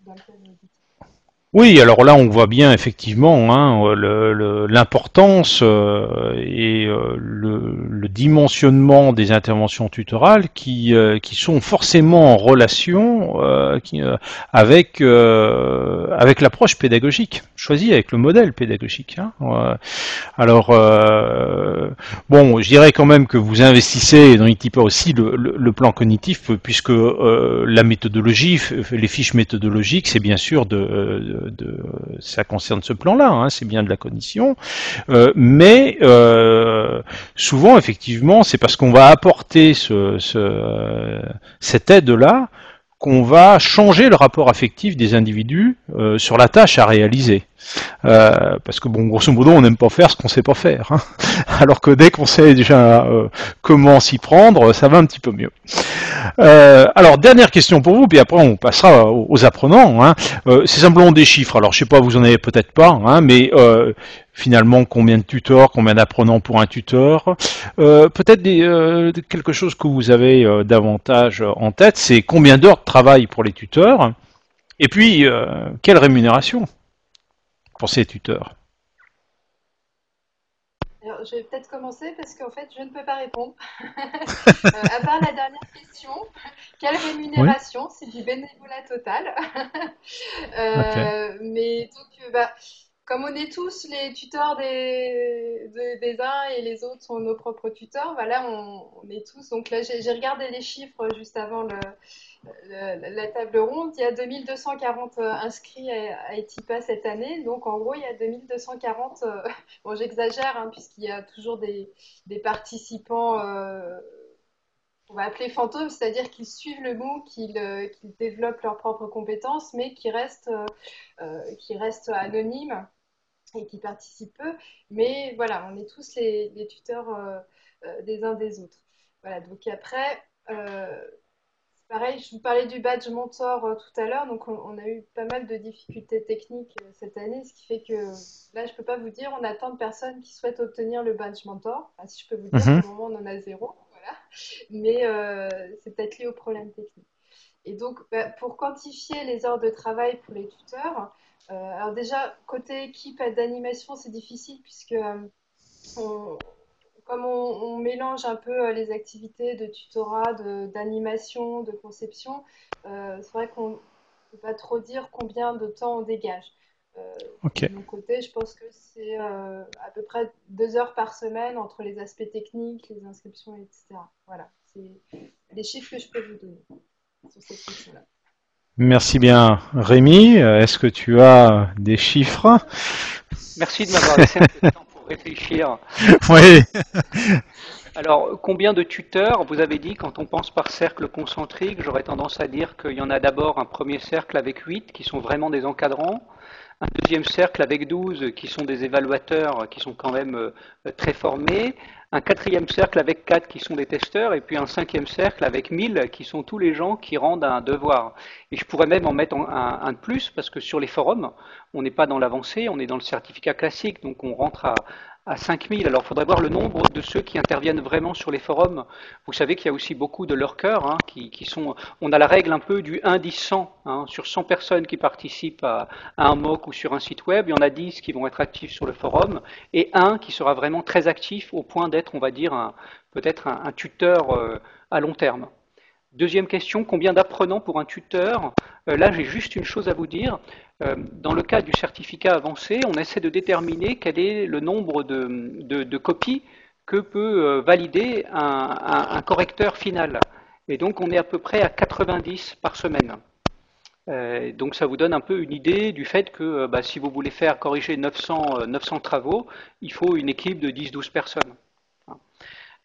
dans le cas médical. Oui, alors là, on voit bien effectivement hein, l'importance et le dimensionnement des interventions tutorales qui sont forcément en relation avec l'approche pédagogique choisie, avec le modèle pédagogique. Hein. Alors, bon, je dirais quand même que vous investissez dans Itipa aussi le plan cognitif, puisque la méthodologie, les fiches méthodologiques, c'est bien sûr ça concerne ce plan-là, hein, c'est bien de la cognition, mais souvent, effectivement, c'est parce qu'on va apporter cette aide-là qu'on va changer le rapport affectif des individus sur la tâche à réaliser. Parce que bon, grosso modo, on n'aime pas faire ce qu'on sait pas faire. Hein. Alors que dès qu'on sait déjà comment s'y prendre, ça va un petit peu mieux. Alors, dernière question pour vous, puis après on passera aux apprenants. Hein. C'est simplement des chiffres. Alors, je sais pas, vous en avez peut-être pas, hein, mais finalement, combien de tuteurs, combien d'apprenants pour un tuteur peut-être quelque chose que vous avez davantage en tête, c'est combien d'heures de travail pour les tuteurs, et puis quelle rémunération pour ces tuteurs. Alors, je vais peut-être commencer parce qu'en fait, je ne peux pas répondre. À part la dernière question, quelle Oui. rémunération? C'est du bénévolat total. Ok. Mais donc, bah, comme on est tous les tuteurs des uns et les autres sont nos propres tuteurs, voilà, on est tous. Donc là, j'ai regardé les chiffres juste avant la table ronde. Il y a 2240 inscrits à ETIPA cette année. Donc en gros, il y a 2240. Bon, j'exagère, hein, puisqu'il y a toujours des participants. On va appeler fantômes, c'est-à-dire qu'ils suivent le MOOC, qu'ils développent leurs propres compétences, mais qui restent anonymes et qui participent peu. Mais voilà, on est tous les tuteurs des uns des autres. Voilà, donc après, c'est pareil, je vous parlais du badge mentor tout à l'heure, donc on a eu pas mal de difficultés techniques cette année, ce qui fait que là, je ne peux pas vous dire, on a tant de personnes qui souhaitent obtenir le badge mentor. Enfin, si je peux vous dire, Mhm. pour le moment, on en a 0. Voilà. Mais c'est peut-être lié aux problèmes techniques. Et donc, pour quantifier les heures de travail pour les tuteurs, alors déjà, côté équipe d'animation, c'est difficile puisque on- comme on mélange un peu les activités de tutorat, d'animation, de conception, c'est vrai qu'on ne peut pas trop dire combien de temps on dégage. Ok. De mon côté, je pense que c'est à peu près 2 heures par semaine entre les aspects techniques, les inscriptions, etc. Voilà, c'est les chiffres que je peux vous donner sur cette question-là. Merci bien, Rémi. Est-ce que tu as des chiffres? Merci de m'avoir laissé un peu de temps pour réfléchir. Oui. Alors, combien de tuteurs? Vous avez dit, quand on pense par cercle concentrique, j'aurais tendance à dire qu'il y en a d'abord un premier cercle avec 8 qui sont vraiment des encadrants, un deuxième cercle avec 12 qui sont des évaluateurs qui sont quand même très formés, un quatrième cercle avec 4 qui sont des testeurs, et puis un cinquième cercle avec 1000 qui sont tous les gens qui rendent un devoir. Et je pourrais même en mettre un de plus, parce que sur les forums, on n'est pas dans l'avancée, on est dans le certificat classique, donc on rentre à 5000. Alors, il faudrait voir le nombre de ceux qui interviennent vraiment sur les forums. Vous savez qu'il y a aussi beaucoup de lurkers qui sont. On a la règle un peu du 1, 10, 100. Sur 100 personnes qui participent à un MOOC ou sur un site web, il y en a 10 qui vont être actifs sur le forum et un qui sera vraiment très actif au point d'être, on va dire, peut-être un tuteur à long terme. Deuxième question, combien d'apprenants pour un tuteur? Là, j'ai juste une chose à vous dire. Dans le cas du certificat avancé, on essaie de déterminer quel est le nombre de copies que peut valider un correcteur final. Et donc, on est à peu près à 90 par semaine. Donc, ça vous donne un peu une idée du fait que si vous voulez faire corriger 900 travaux, il faut une équipe de 10-12 personnes.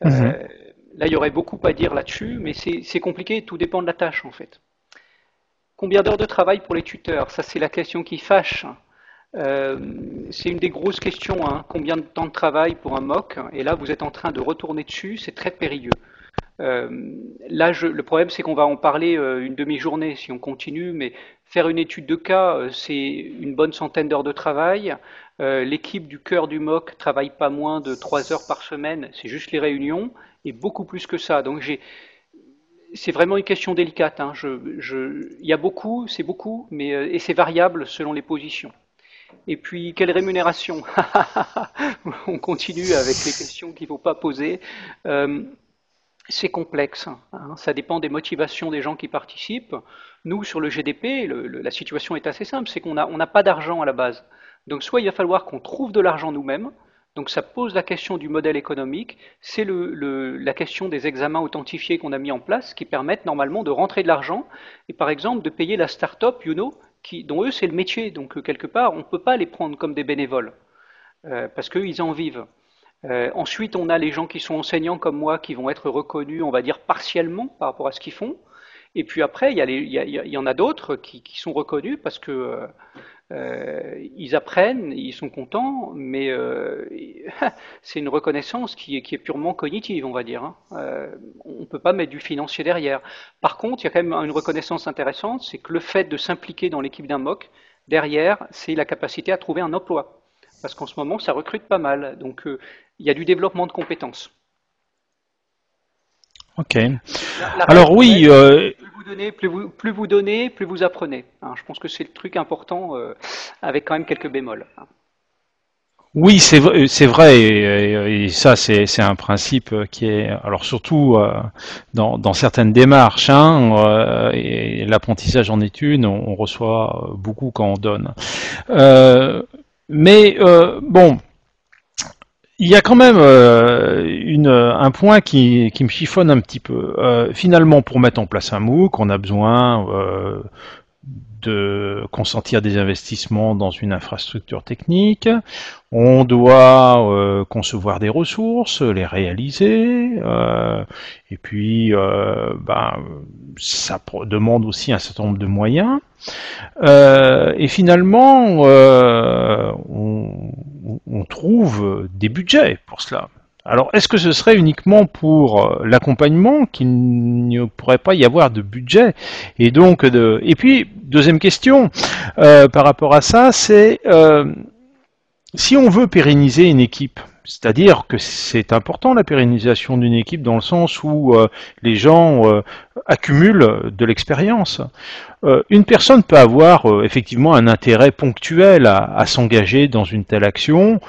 Mhm. Là, il y aurait beaucoup à dire là-dessus, mais c'est compliqué, tout dépend de la tâche en fait. Combien d'heures de travail pour les tuteurs? Ça, c'est la question qui fâche. C'est une des grosses questions, hein. Combien de temps de travail pour un MOOC? Et là, vous êtes en train de retourner dessus, c'est très périlleux. Là, le problème, c'est qu'on va en parler une demi-journée si on continue, mais faire une étude de cas, c'est une bonne centaine d'heures de travail. L'équipe du cœur du MOOC travaille pas moins de 3 heures par semaine, c'est juste les réunions, et beaucoup plus que ça. Donc c'est vraiment une question délicate, hein. Il y a beaucoup, c'est beaucoup, mais et c'est variable selon les positions. Et puis, quelle rémunération? On continue avec les questions qu'il ne faut pas poser. Euh, c'est complexe, hein. Ça dépend des motivations des gens qui participent. Nous, sur le GDP, la situation est assez simple, c'est qu'on n'a pas d'argent à la base. Donc soit il va falloir qu'on trouve de l'argent nous-mêmes, donc ça pose la question du modèle économique, c'est la question des examens authentifiés qu'on a mis en place qui permettent normalement de rentrer de l'argent et par exemple de payer la start-up, dont eux c'est le métier, donc quelque part on ne peut pas les prendre comme des bénévoles parce qu'ils en vivent. Ensuite, on a les gens qui sont enseignants comme moi qui vont être reconnus, on va dire, partiellement par rapport à ce qu'ils font. Et puis après, il y en a d'autres qui sont reconnus parce que ils apprennent, ils sont contents, mais c'est une reconnaissance qui est purement cognitive, on va dire, hein. On ne peut pas mettre du financier derrière. Par contre, il y a quand même une reconnaissance intéressante, c'est que le fait de s'impliquer dans l'équipe d'un MOOC, derrière, c'est la capacité à trouver un emploi. Parce qu'en ce moment, ça recrute pas mal. Donc, il y a du développement de compétences. Ok. La Alors règle, oui, plus vous donnez, plus vous donnez, plus vous apprenez, hein. Je pense que c'est le truc important, avec quand même quelques bémols, hein. oui, c'est vrai, et ça c'est un principe qui est, alors surtout dans certaines démarches, hein, et l'apprentissage en études, on reçoit beaucoup quand on donne. Euh, Mais bon, il y a quand même un point qui me chiffonne un petit peu. Finalement, pour mettre en place un MOOC, on a besoin de consentir des investissements dans une infrastructure technique, on doit concevoir des ressources, les réaliser, et puis ça demande aussi un certain nombre de moyens. Et finalement, on trouve des budgets pour cela. Alors, est-ce que ce serait uniquement pour l'accompagnement qu'il ne pourrait pas y avoir de budget? Et donc, et puis, deuxième question par rapport à ça, c'est si on veut pérenniser une équipe, c'est-à-dire que c'est important la pérennisation d'une équipe dans le sens où les gens accumulent de l'expérience. Une personne peut avoir effectivement un intérêt ponctuel à s'engager dans une telle action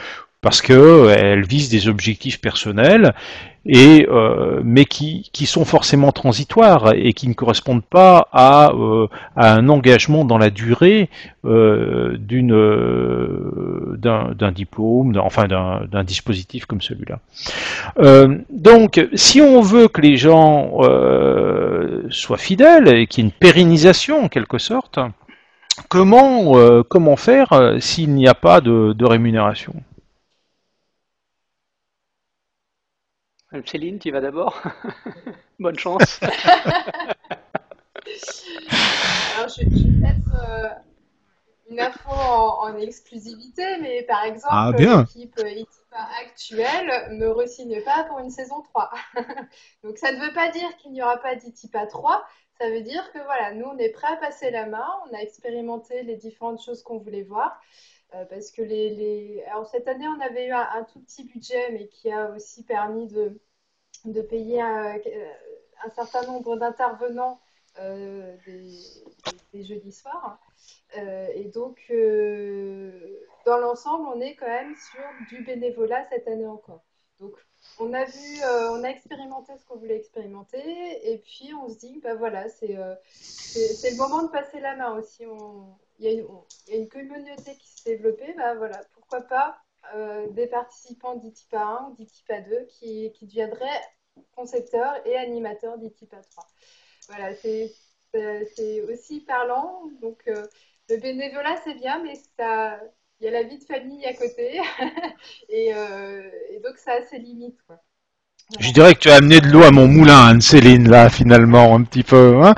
parce qu'elle vise des objectifs personnels et mais qui sont forcément transitoires et qui ne correspondent pas à un engagement dans la durée d'un diplôme, enfin d'un dispositif comme celui-là. Donc, si on veut que les gens soient fidèles et qu'il y ait une pérennisation en quelque sorte, comment faire s'il n'y a pas de rémunération? Céline, tu vas d'abord. Bonne chance. Alors, je vais mettre une info en exclusivité, mais par Ah exemple, bien. l'équipe ITIPA actuelle ne re-signe pas pour une saison 3. Donc, ça ne veut pas dire qu'il n'y aura pas d'ITIPA 3. Ça veut dire que voilà, nous, on est prêt à passer la main. On a expérimenté les différentes choses qu'on voulait voir. Parce que Alors, cette année, on avait eu un tout petit budget, mais qui a aussi permis de payer un certain nombre d'intervenants des jeudis soirs. Et donc, dans l'ensemble, on est quand même sur du bénévolat cette année encore. Donc, on a expérimenté ce qu'on voulait expérimenter, et puis on se dit, bah voilà, c'est le moment de passer la main aussi. Il y a une communauté qui s'est développée, bah voilà, pourquoi pas des participants d'ITIPA 1 ou d'ITIPA 2 qui deviendraient concepteurs et animateurs d'ITIPA 3. Voilà, c'est aussi parlant. Donc, le bénévolat, c'est bien, mais il y a la vie de famille à côté. Et donc, ça a ses limites, quoi. Je Voilà. dirais que tu as amené de l'eau à mon moulin, Anne-Céline, là, finalement, un petit peu, hein.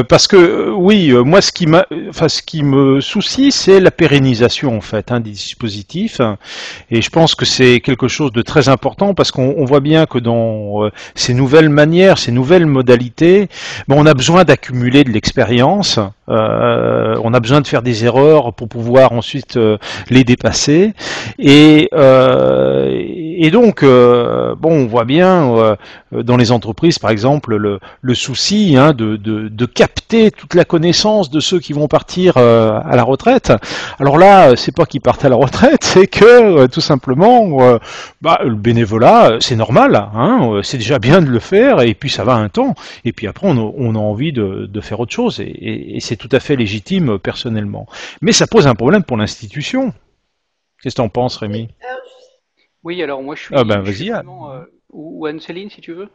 Parce que oui, moi, ce qui me soucie, c'est la pérennisation, en fait, des dispositifs. Et je pense que c'est quelque chose de très important parce qu'on voit bien que dans ces nouvelles manières, ces nouvelles modalités, on a besoin d'accumuler de l'expérience. On a besoin de faire des erreurs pour pouvoir ensuite les dépasser. Et donc, on voit bien dans les entreprises, par exemple, le souci de capter toute la connaissance de ceux qui vont partir à la retraite. Alors là, c'est pas qu'ils partent à la retraite, c'est que tout simplement, le bénévolat, c'est normal, c'est déjà bien de le faire, et puis ça va un temps, et puis après on a envie de faire autre chose, et c'est tout à fait légitime personnellement. Mais ça pose un problème pour l'institution. Qu'est-ce que t'en penses, Rémi? Et, alors, Oui, alors moi Ah ben je suis vas-y, Anne. vraiment. Ou Anne-Céline, si tu veux.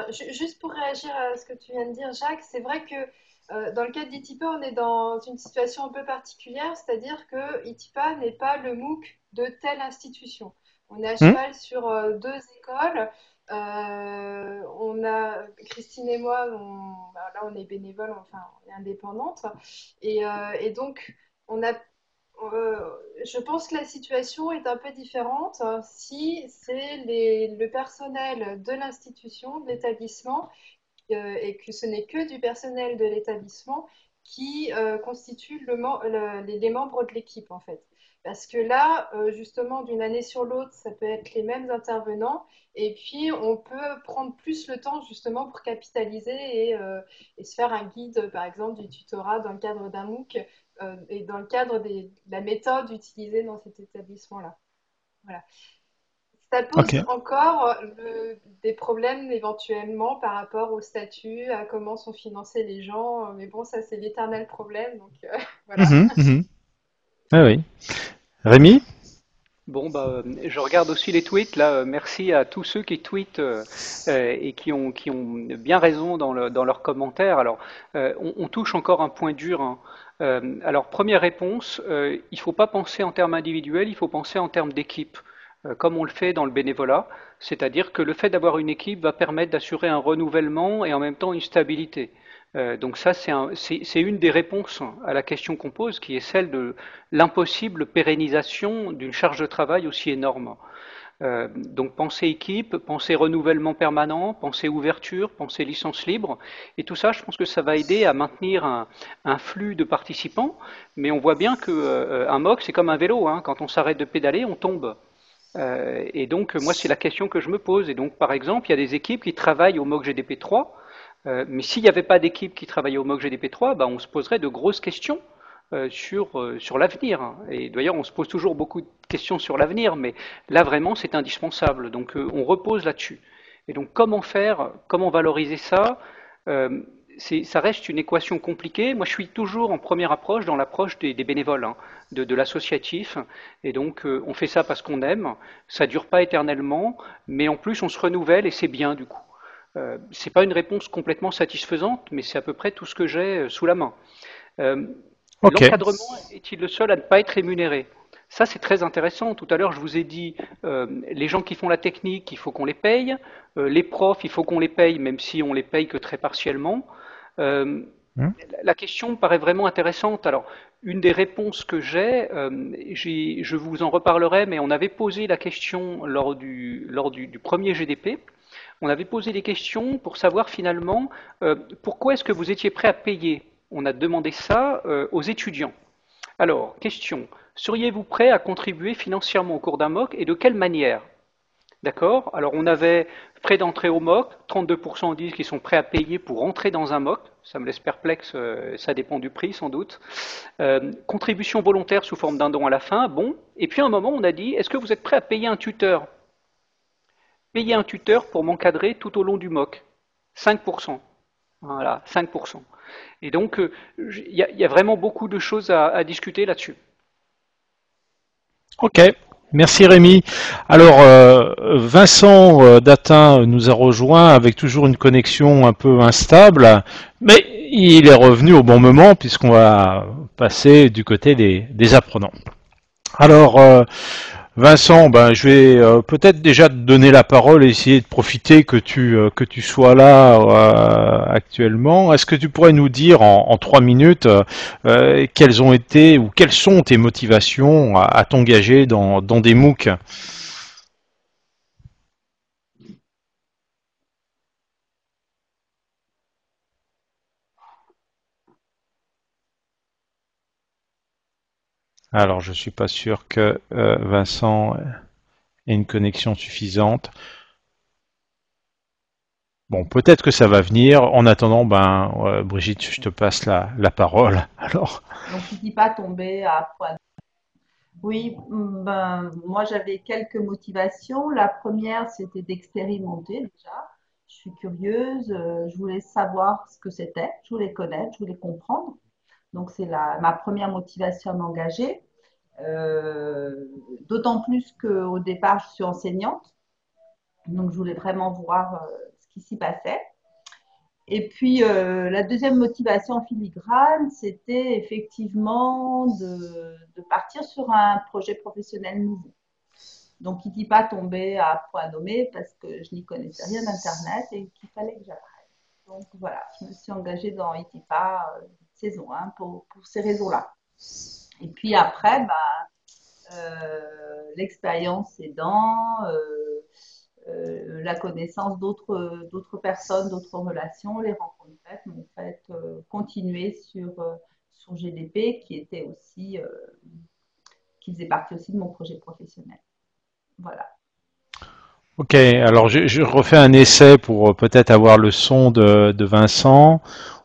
juste pour réagir à ce que tu viens de dire, Jacques, c'est vrai que dans le cadre d'ITIPA, on est dans une situation un peu particulière, c'est-à-dire que ITIPA n'est pas le MOOC de telle institution. On est à Hmm. cheval sur deux écoles. Christine et moi, là on est bénévole, enfin on est indépendante. Et donc, on a je pense que la situation est un peu différente si c'est le personnel de l'institution, de l'établissement, et que ce n'est que du personnel de l'établissement qui constitue les membres de l'équipe, en fait. Parce que là, justement, d'une année sur l'autre, ça peut être les mêmes intervenants, et puis on peut prendre plus le temps, justement, pour capitaliser et se faire un guide, par exemple, du tutorat dans le cadre d'un MOOC et dans le cadre de la méthode utilisée dans cet établissement-là. Voilà. Ça Ok. pose encore des problèmes éventuellement par rapport au statut, à comment sont financés les gens, mais bon, ça c'est l'éternel problème, donc voilà. Mhm, mhm. Oui, oui. Rémi? Bon, je regarde aussi les tweets là. Merci à tous ceux qui tweetent et qui ont bien raison dans leurs commentaires. Alors, on touche encore un point dur, hein. Alors, première réponse, il ne faut pas penser en termes individuels, il faut penser en termes d'équipe, comme on le fait dans le bénévolat. C'est-à-dire que le fait d'avoir une équipe va permettre d'assurer un renouvellement et en même temps une stabilité. Donc ça, c'est une des réponses à la question qu'on pose, qui est celle de l'impossible pérennisation d'une charge de travail aussi énorme. Donc penser équipe, penser renouvellement permanent, penser ouverture, penser licence libre, et tout ça, je pense que ça va aider à maintenir un flux de participants. Mais on voit bien que un MOOC, c'est comme un vélo, hein. Quand on s'arrête de pédaler, on tombe. Et donc, moi, c'est la question que je me pose. Et donc, par exemple, il y a des équipes qui travaillent au MOOC GDP3, mais s'il n'y avait pas d'équipe qui travaillait au MOOC GDP3, on se poserait de grosses questions sur l'avenir. Et d'ailleurs, on se pose toujours beaucoup de questions sur l'avenir, mais là, vraiment, c'est indispensable. Donc, on repose là-dessus. Et donc, comment faire, comment valoriser ça? Euh, Ça reste une équation compliquée. Moi, je suis toujours en première approche dans l'approche des bénévoles, hein, de l'associatif. Et donc, on fait ça parce qu'on aime. Ça dure pas éternellement, mais en plus, on se renouvelle et c'est bien du coup. C'est pas une réponse complètement satisfaisante, mais c'est à peu près tout ce que j'ai sous la main. Euh, Ok. L'encadrement est-il le seul à ne pas être rémunéré? Ça, c'est très intéressant. Tout à l'heure, je vous ai dit, les gens qui font la technique, il faut qu'on les paye. Les profs, il faut qu'on les paye, même si on les paye que très partiellement. Euh, Hmm. la question me paraît vraiment intéressante. Alors, une des réponses que je vous en reparlerai, mais on avait posé la question lors du premier GDP. On avait posé des questions pour savoir finalement pourquoi est-ce que vous étiez prêt à payer. On a demandé ça aux étudiants. Alors, question, seriez-vous prêt à contribuer financièrement au cours d'un MOOC et de quelle manière? D'accord. Alors, on avait frais d'entrée au MOOC, 32% disent qu'ils sont prêts à payer pour entrer dans un MOOC. Ça me laisse perplexe, ça dépend du prix sans doute. Contribution volontaire sous forme d'un don à la fin, bon. Et puis à un moment, on a dit, est-ce que vous êtes prêt à payer un tuteur? Payer un tuteur pour m'encadrer tout au long du MOOC. 5%. Voilà, 5%. Et donc, il y a vraiment beaucoup de choses à discuter là-dessus. Ok. Merci Rémi. Alors Vincent Datin nous a rejoint avec toujours une connexion un peu instable, mais il est revenu au bon moment puisqu'on va passer du côté des apprenants. Alors Vincent, je vais peut-être déjà te donner la parole et essayer de profiter que tu sois là actuellement. Est-ce que tu pourrais nous dire en 3 minutes quelles ont été ou quelles sont tes motivations à t'engager dans des MOOC? Alors, je suis pas sûr que Vincent ait une connexion suffisante. Bon, peut-être que ça va venir. En attendant, Brigitte, je te passe la parole. Alors. Donc, il ne dit pas tomber à point. Oui, moi j'avais quelques motivations. La première, c'était d'expérimenter déjà. Je suis curieuse, je voulais savoir ce que c'était, je voulais connaître, je voulais comprendre. Donc c'est ma première motivation à m'engager. D'autant plus qu'au départ, je suis enseignante, donc je voulais vraiment voir ce qui s'y passait. Et puis, la deuxième motivation en filigrane, c'était effectivement de partir sur un projet professionnel nouveau. Donc, il ne dit pas tomber à point nommé parce que je n'y connaissais rien d'Internet et qu'il fallait que j'apprenne. Donc, voilà, je me suis engagée dans ITIPA saison 1 pour ces raisons-là. Et puis après, l'expérience aidant, la connaissance d'autres personnes, d'autres relations, les rencontres faites m'ont fait continuer sur GDP qui faisait partie aussi de mon projet professionnel. Voilà. Ok, alors je refais un essai pour peut-être avoir le son de Vincent.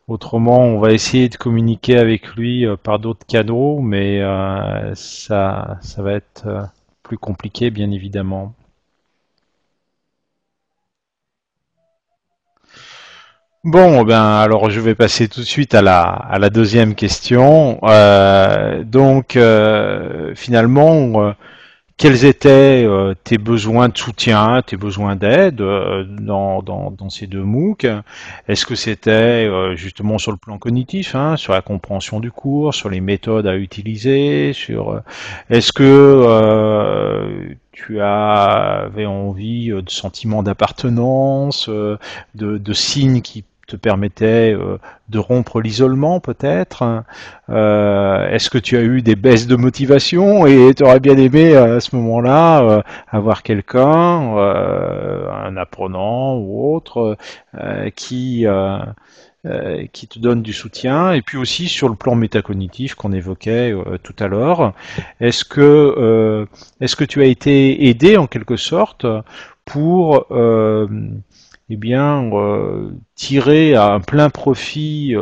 Autrement, on va essayer de communiquer avec lui par d'autres canaux, mais ça va être plus compliqué, bien évidemment. Bon, ben alors je vais passer tout de suite à la deuxième question. Finalement, quels étaient tes besoins de soutien, tes besoins d'aide dans ces deux MOOC? Est-ce que c'était justement sur le plan cognitif, hein, sur la compréhension du cours, sur les méthodes à utiliser, est-ce que tu avais envie de sentiments d'appartenance, de signes qui te permettaient de rompre l'isolement peut-être? Est-ce que tu as eu des baisses de motivation et tu aurais bien aimé à ce moment-là avoir quelqu'un, un apprenant ou autre, qui te donne du soutien? Et puis aussi sur le plan métacognitif qu'on évoquait tout à l'heure, est-ce que, euh, est-ce que tu as été aidé en quelque sorte pour tirer à un plein profit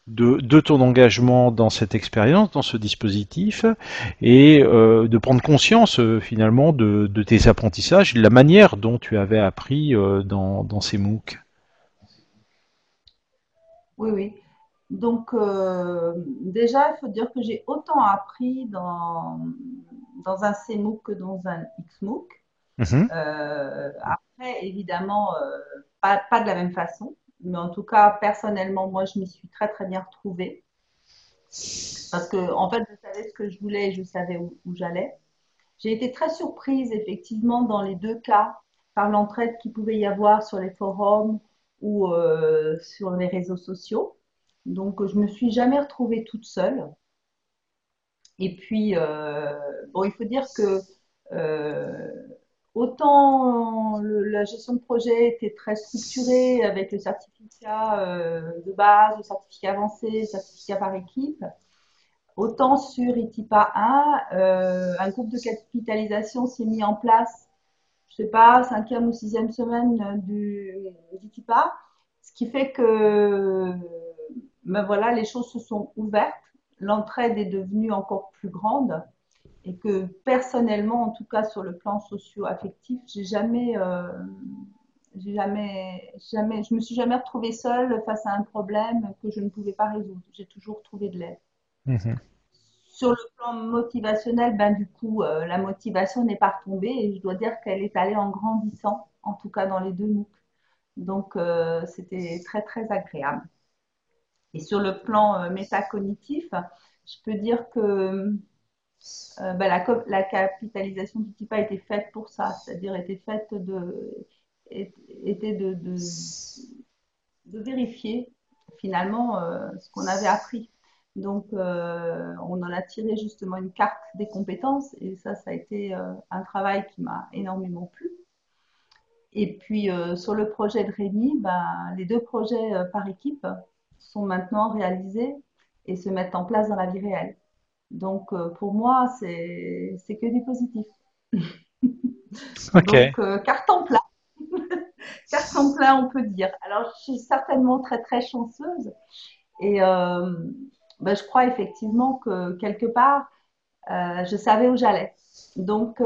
de ton engagement dans cette expérience, dans ce dispositif, et de prendre conscience finalement de tes apprentissages, de la manière dont tu avais appris dans ces MOOC. Oui, oui. Donc, déjà, il faut dire que j'ai autant appris dans un CMOOC que dans un XMOOC. Mhm. Après, évidemment, pas de la même façon, mais en tout cas, personnellement, moi, je m'y suis très, très bien retrouvée parce que, en fait, je savais ce que je voulais et je savais où j'allais. J'ai été très surprise, effectivement, dans les deux cas, par l'entraide qu'il pouvait y avoir sur les forums ou sur les réseaux sociaux. Donc, je me suis jamais retrouvée toute seule. Et puis, bon, il faut dire que euh, autant la gestion de projet était très structurée avec le certificat de base, le certificat avancé, le certificat par équipe, autant sur ITIPA 1, un groupe de capitalisation s'est mis en place, je ne sais pas, cinquième ou sixième semaine d'ITIPA, ce qui fait que ben voilà, les choses se sont ouvertes, l'entraide est devenue encore plus grande et que personnellement, en tout cas sur le plan socio-affectif, je me suis jamais retrouvée seule face à un problème que je ne pouvais pas résoudre. J'ai toujours trouvé de l'aide. Mhm. Sur le plan motivationnel, ben du coup, la motivation n'est pas retombée et je dois dire qu'elle est allée en grandissant, en tout cas dans les deux MOOC. Donc, c'était très, très agréable. Et sur le plan métacognitif, je peux dire que ben, la capitalisation du TIPA était faite pour ça, c'est-à-dire était de vérifier finalement ce qu'on avait appris. Donc, on en a tiré justement une carte des compétences et ça a été un travail qui m'a énormément plu. Et puis, sur le projet de Rémi, ben, les deux projets par équipe sont maintenant réalisés et se mettent en place dans la vie réelle. Donc, pour moi, c'est que du positif. Ok. Donc, carton plein, on peut dire. Alors, je suis certainement très, très chanceuse et ben, je crois effectivement que quelque part, je savais où j'allais. Donc,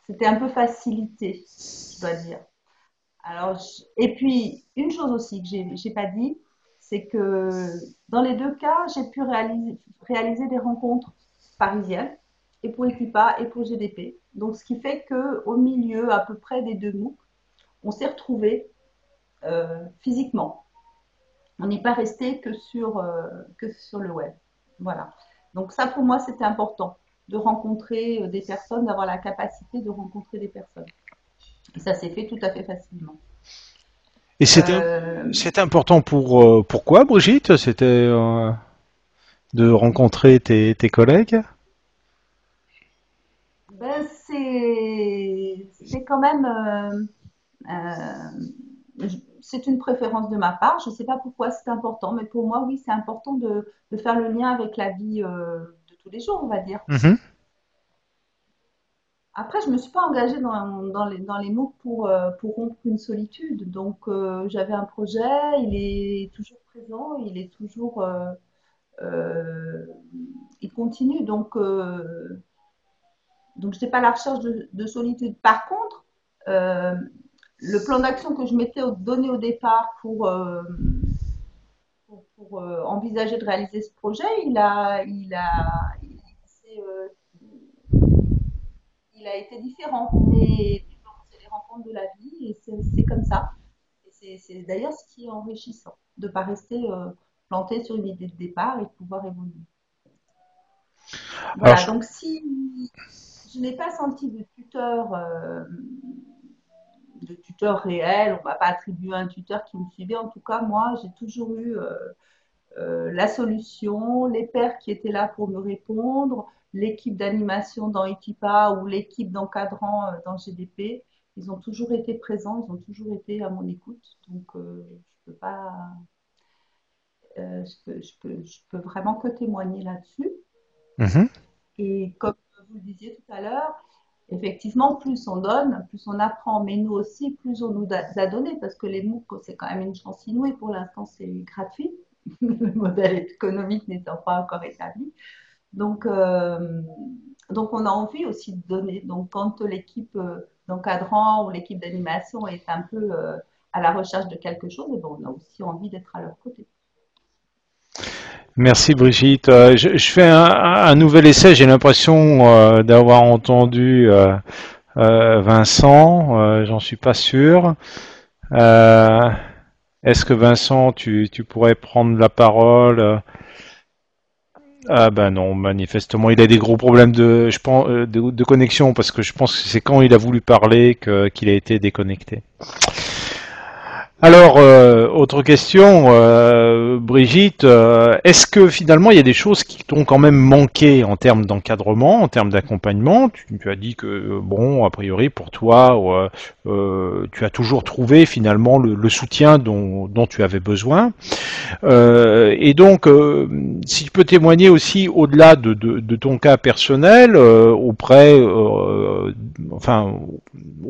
c'était un peu facilité, je dois dire. Alors, et puis, une chose aussi que j'ai pas dit, c'est que dans les deux cas, j'ai pu réaliser des rencontres parisiennes, et pour Equipa et pour GDP. Donc, ce qui fait qu'au milieu à peu près des deux MOOC, on s'est retrouvés physiquement. On n'est pas resté que sur le web. Voilà. Donc, ça, pour moi, c'était important de rencontrer des personnes, d'avoir la capacité de rencontrer des personnes. Et ça s'est fait tout à fait facilement. Et Euh, c'était important pourquoi, Brigitte? C'était de rencontrer tes collègues? Ben, c'est quand même c'est une préférence de ma part. Je ne sais pas pourquoi c'est important, mais pour moi, oui, c'est important de faire le lien avec la vie de tous les jours, on va dire. Mhm. Après, je ne me suis pas engagée dans les MOOC pour rompre une solitude. Donc, j'avais un projet, il est toujours présent, euh, il continue. Donc je n'étais pas à la recherche de solitude. Par contre, euh, le plan d'action que je m'étais donné au départ pour envisager de réaliser ce projet, il a été différent. Mais bon, c'est les rencontres de la vie et c'est comme ça. Et c'est d'ailleurs ce qui est enrichissant, de ne pas rester planté sur une idée de départ et de pouvoir évoluer. Alors, Voilà, donc si je n'ai pas senti de tuteur réel, on ne m'a pas attribué un tuteur qui me suivait. En tout cas, moi, j'ai toujours eu la solution, les pairs qui étaient là pour me répondre, l'équipe d'animation dans Etipa ou l'équipe d'encadrants dans GDP. Ils ont toujours été présents, ils ont toujours été à mon écoute. Donc, je peux pas, je peux vraiment que témoigner là-dessus. mhm. Et comme vous le disiez tout à l'heure, effectivement, plus on donne, plus on apprend. Mais nous aussi, plus on nous a donné, parce que les MOOC, c'est quand même une chance inouïe. Pour l'instant, c'est gratuit. Le modèle économique n'étant pas encore établi. Donc, on a envie aussi de donner. Donc, quand l'équipe d'encadrant ou l'équipe d'animation est un peu à la recherche de quelque chose, eh ben, on a aussi envie d'être à leur côté. Merci Brigitte. Je fais un nouvel essai. J'ai l'impression d'avoir entendu Vincent. J'en suis pas sûr. Euh, Est-ce que Vincent, tu pourrais prendre la parole? Ah ben non, manifestement, il a des gros problèmes je pense, de connexion parce que je pense que c'est quand il a voulu parler qu'il a été déconnecté. Alors, autre question, Brigitte, est-ce que finalement il y a des choses qui t'ont quand même manqué en termes d'encadrement, en termes d'accompagnement? Tu as dit que, bon, a priori pour toi, tu as toujours trouvé finalement le soutien dont tu avais besoin. Et donc, si tu peux témoigner aussi au-delà de ton cas personnel, enfin,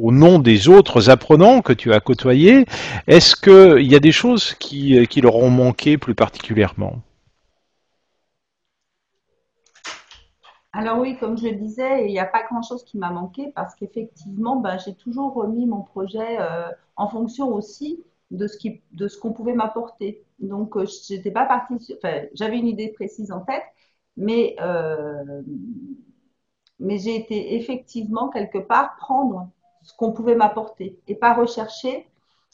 au nom des autres apprenants que tu as côtoyés, est-ce qu'il y a des choses qui leur ont manqué plus particulièrement? Alors oui, comme je le disais, il n'y a pas grand-chose qui m'a manqué parce qu'effectivement, ben, j'ai toujours remis mon projet en fonction aussi de ce qu'on pouvait m'apporter. Donc, j'étais pas partie enfin, j'avais une idée précise en tête, mais, euh, mais j'ai été effectivement quelque part prendre ce qu'on pouvait m'apporter et pas rechercher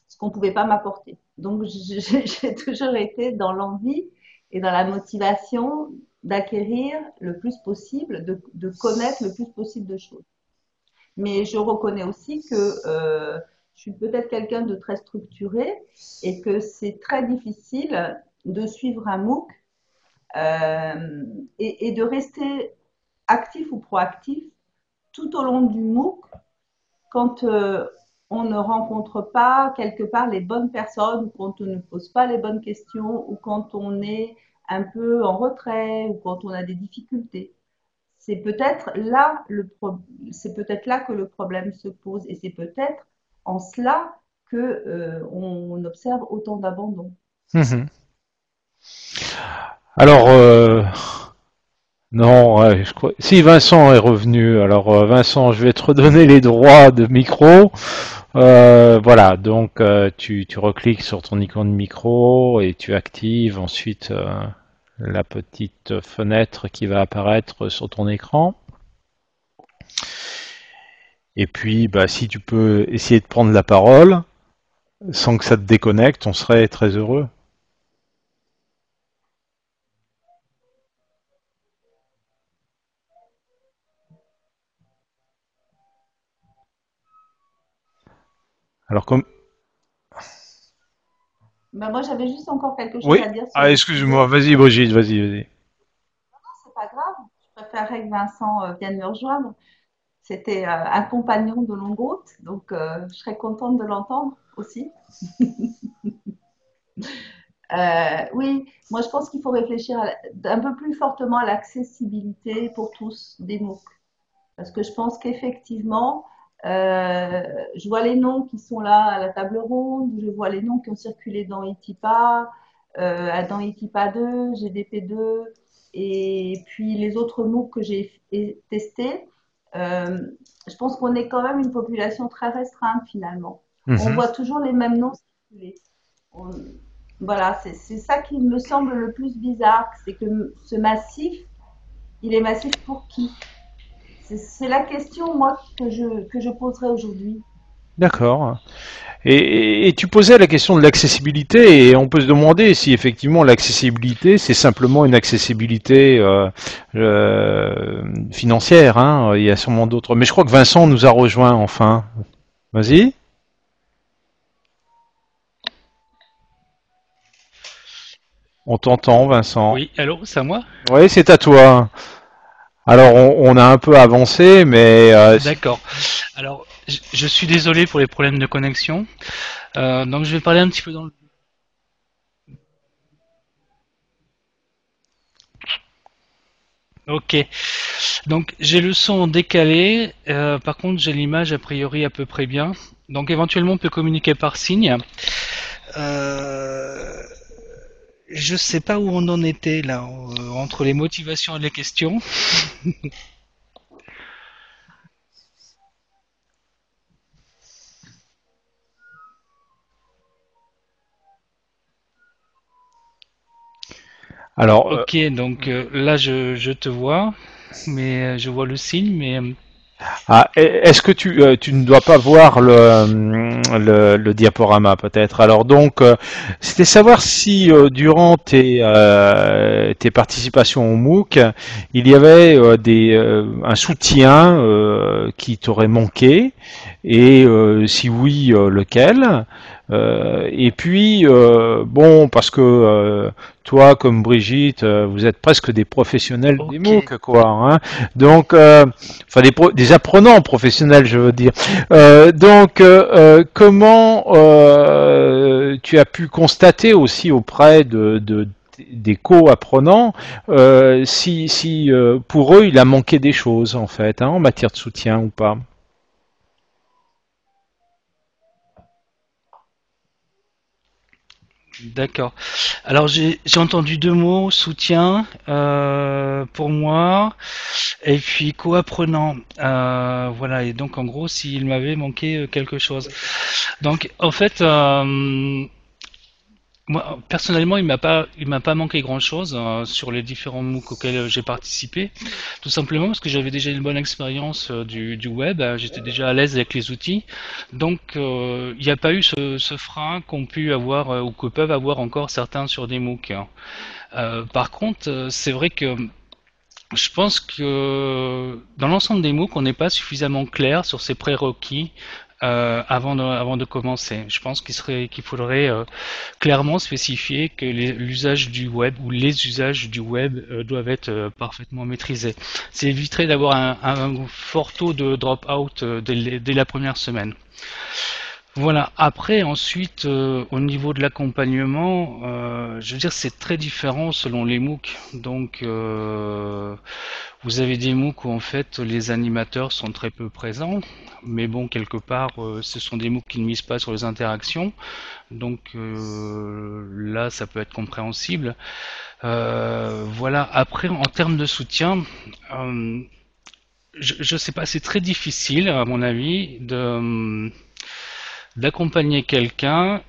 ce qu'on pouvait pas m'apporter. Donc, j'ai toujours été dans l'envie et dans la motivation d'acquérir le plus possible, de connaître le plus possible de choses. Mais je reconnais aussi que je suis peut-être quelqu'un de très structuré et que c'est très difficile de suivre un MOOC et de rester actif ou proactif tout au long du MOOC quand on ne rencontre pas quelque part les bonnes personnes, ou quand on ne pose pas les bonnes questions, ou quand on est un peu en retrait, ou quand on a des difficultés. C'est peut-être là c'est peut-être là que le problème se pose, et c'est peut-être en cela que on observe autant d'abandon. Mhm. Alors, non, ouais, je crois. Si Vincent est revenu, alors Vincent, je vais te redonner les droits de micro. Voilà, donc tu recliques sur ton icône de micro et tu actives ensuite la petite fenêtre qui va apparaître sur ton écran. Et puis, bah, si tu peux essayer de prendre la parole sans que ça te déconnecte, on serait très heureux. Alors comme Ben moi, j'avais juste encore quelque chose oui, à dire sur ah le sujet. excuse-moi, vas-y Brigitte, vas-y. C'est pas grave, je préférerais que Vincent vienne me rejoindre. C'était un compagnon de longue route, donc je serais contente de l'entendre aussi. Oui, moi je pense qu'il faut réfléchir un peu plus fortement à l'accessibilité pour tous des MOOC. Parce que je pense qu'effectivement, je vois les noms qui sont là à la table ronde, je vois les noms qui ont circulé dans Etipa, dans Etipa 2, GDP2, et puis les autres MOOC que j'ai testés. Je pense qu'on est quand même une population très restreinte finalement. On Mhm. voit toujours les mêmes noms circuler. On- Voilà, c'est ça qui me semble le plus bizarre, c'est que ce massif, il est massif pour qui? C'est la question, moi, que je poserai aujourd'hui. D'accord. Et tu posais la question de l'accessibilité, et on peut se demander si effectivement l'accessibilité, c'est simplement une accessibilité financière, hein. Il y a sûrement d'autres. Mais je crois que Vincent nous a rejoint enfin. Vas-y. On t'entend, Vincent. Oui, allô, c'est à moi? Oui, c'est à toi. Alors, on a un peu avancé, mais D'accord. Alors, je suis désolé pour les problèmes de connexion. Donc, je vais parler un petit peu dans le... Ok. Donc, j'ai le son décalé. Par contre, j'ai l'image a priori à peu près bien. Donc, éventuellement, on peut communiquer par signe. Euh, je sais pas où on en était là, entre les motivations et les questions. alors, Ok, donc là, je te vois, mais je vois le signe, mais est-ce que tu ne dois pas voir le diaporama peut-être? Alors donc, c'était savoir si durant tes participations au MOOC, il y avait un soutien qui t'aurait manqué, et si oui, lequel? Et puis, bon, parce que toi, comme Brigitte, vous êtes presque des professionnels des ok. MOOC, quoi, hein. Donc, enfin des apprenants professionnels, je veux dire. Donc, comment tu as pu constater aussi auprès des co-apprenants si pour eux il a manqué des choses en fait, hein, en matière de soutien ou pas? D'accord. Alors j'ai entendu deux mots, soutien pour moi, et puis co-apprenant. Voilà, et donc en gros, s'il m'avait manqué quelque chose. Donc en fait, moi personnellement, il m'a pas manqué grand-chose sur les différents MOOC auxquels j'ai participé, tout simplement parce que j'avais déjà une bonne expérience du web, j'étais déjà à l'aise avec les outils, donc il n'y a pas eu ce frein qu'ont pu avoir ou que peuvent avoir encore certains sur des MOOC, hein. Par contre, c'est vrai que je pense que dans l'ensemble des MOOC, on n'est pas suffisamment clair sur ces prérequis avant de commencer. Je pense qu'il faudrait clairement spécifier que l'usage du web ou les usages du web doivent être parfaitement maîtrisés. Ça éviterait d'avoir un fort taux de drop-out dès la première semaine. Voilà. Après, ensuite, au niveau de l'accompagnement, je veux dire, c'est très différent selon les MOOC. Donc, vous avez des MOOC où en fait les animateurs sont très peu présents, mais bon, quelque part, ce sont des MOOC qui ne misent pas sur les interactions. Donc là, ça peut être compréhensible. Voilà. Après, en termes de soutien, euh, je sais pas, c'est très difficile, à mon avis, d'accompagner quelqu'un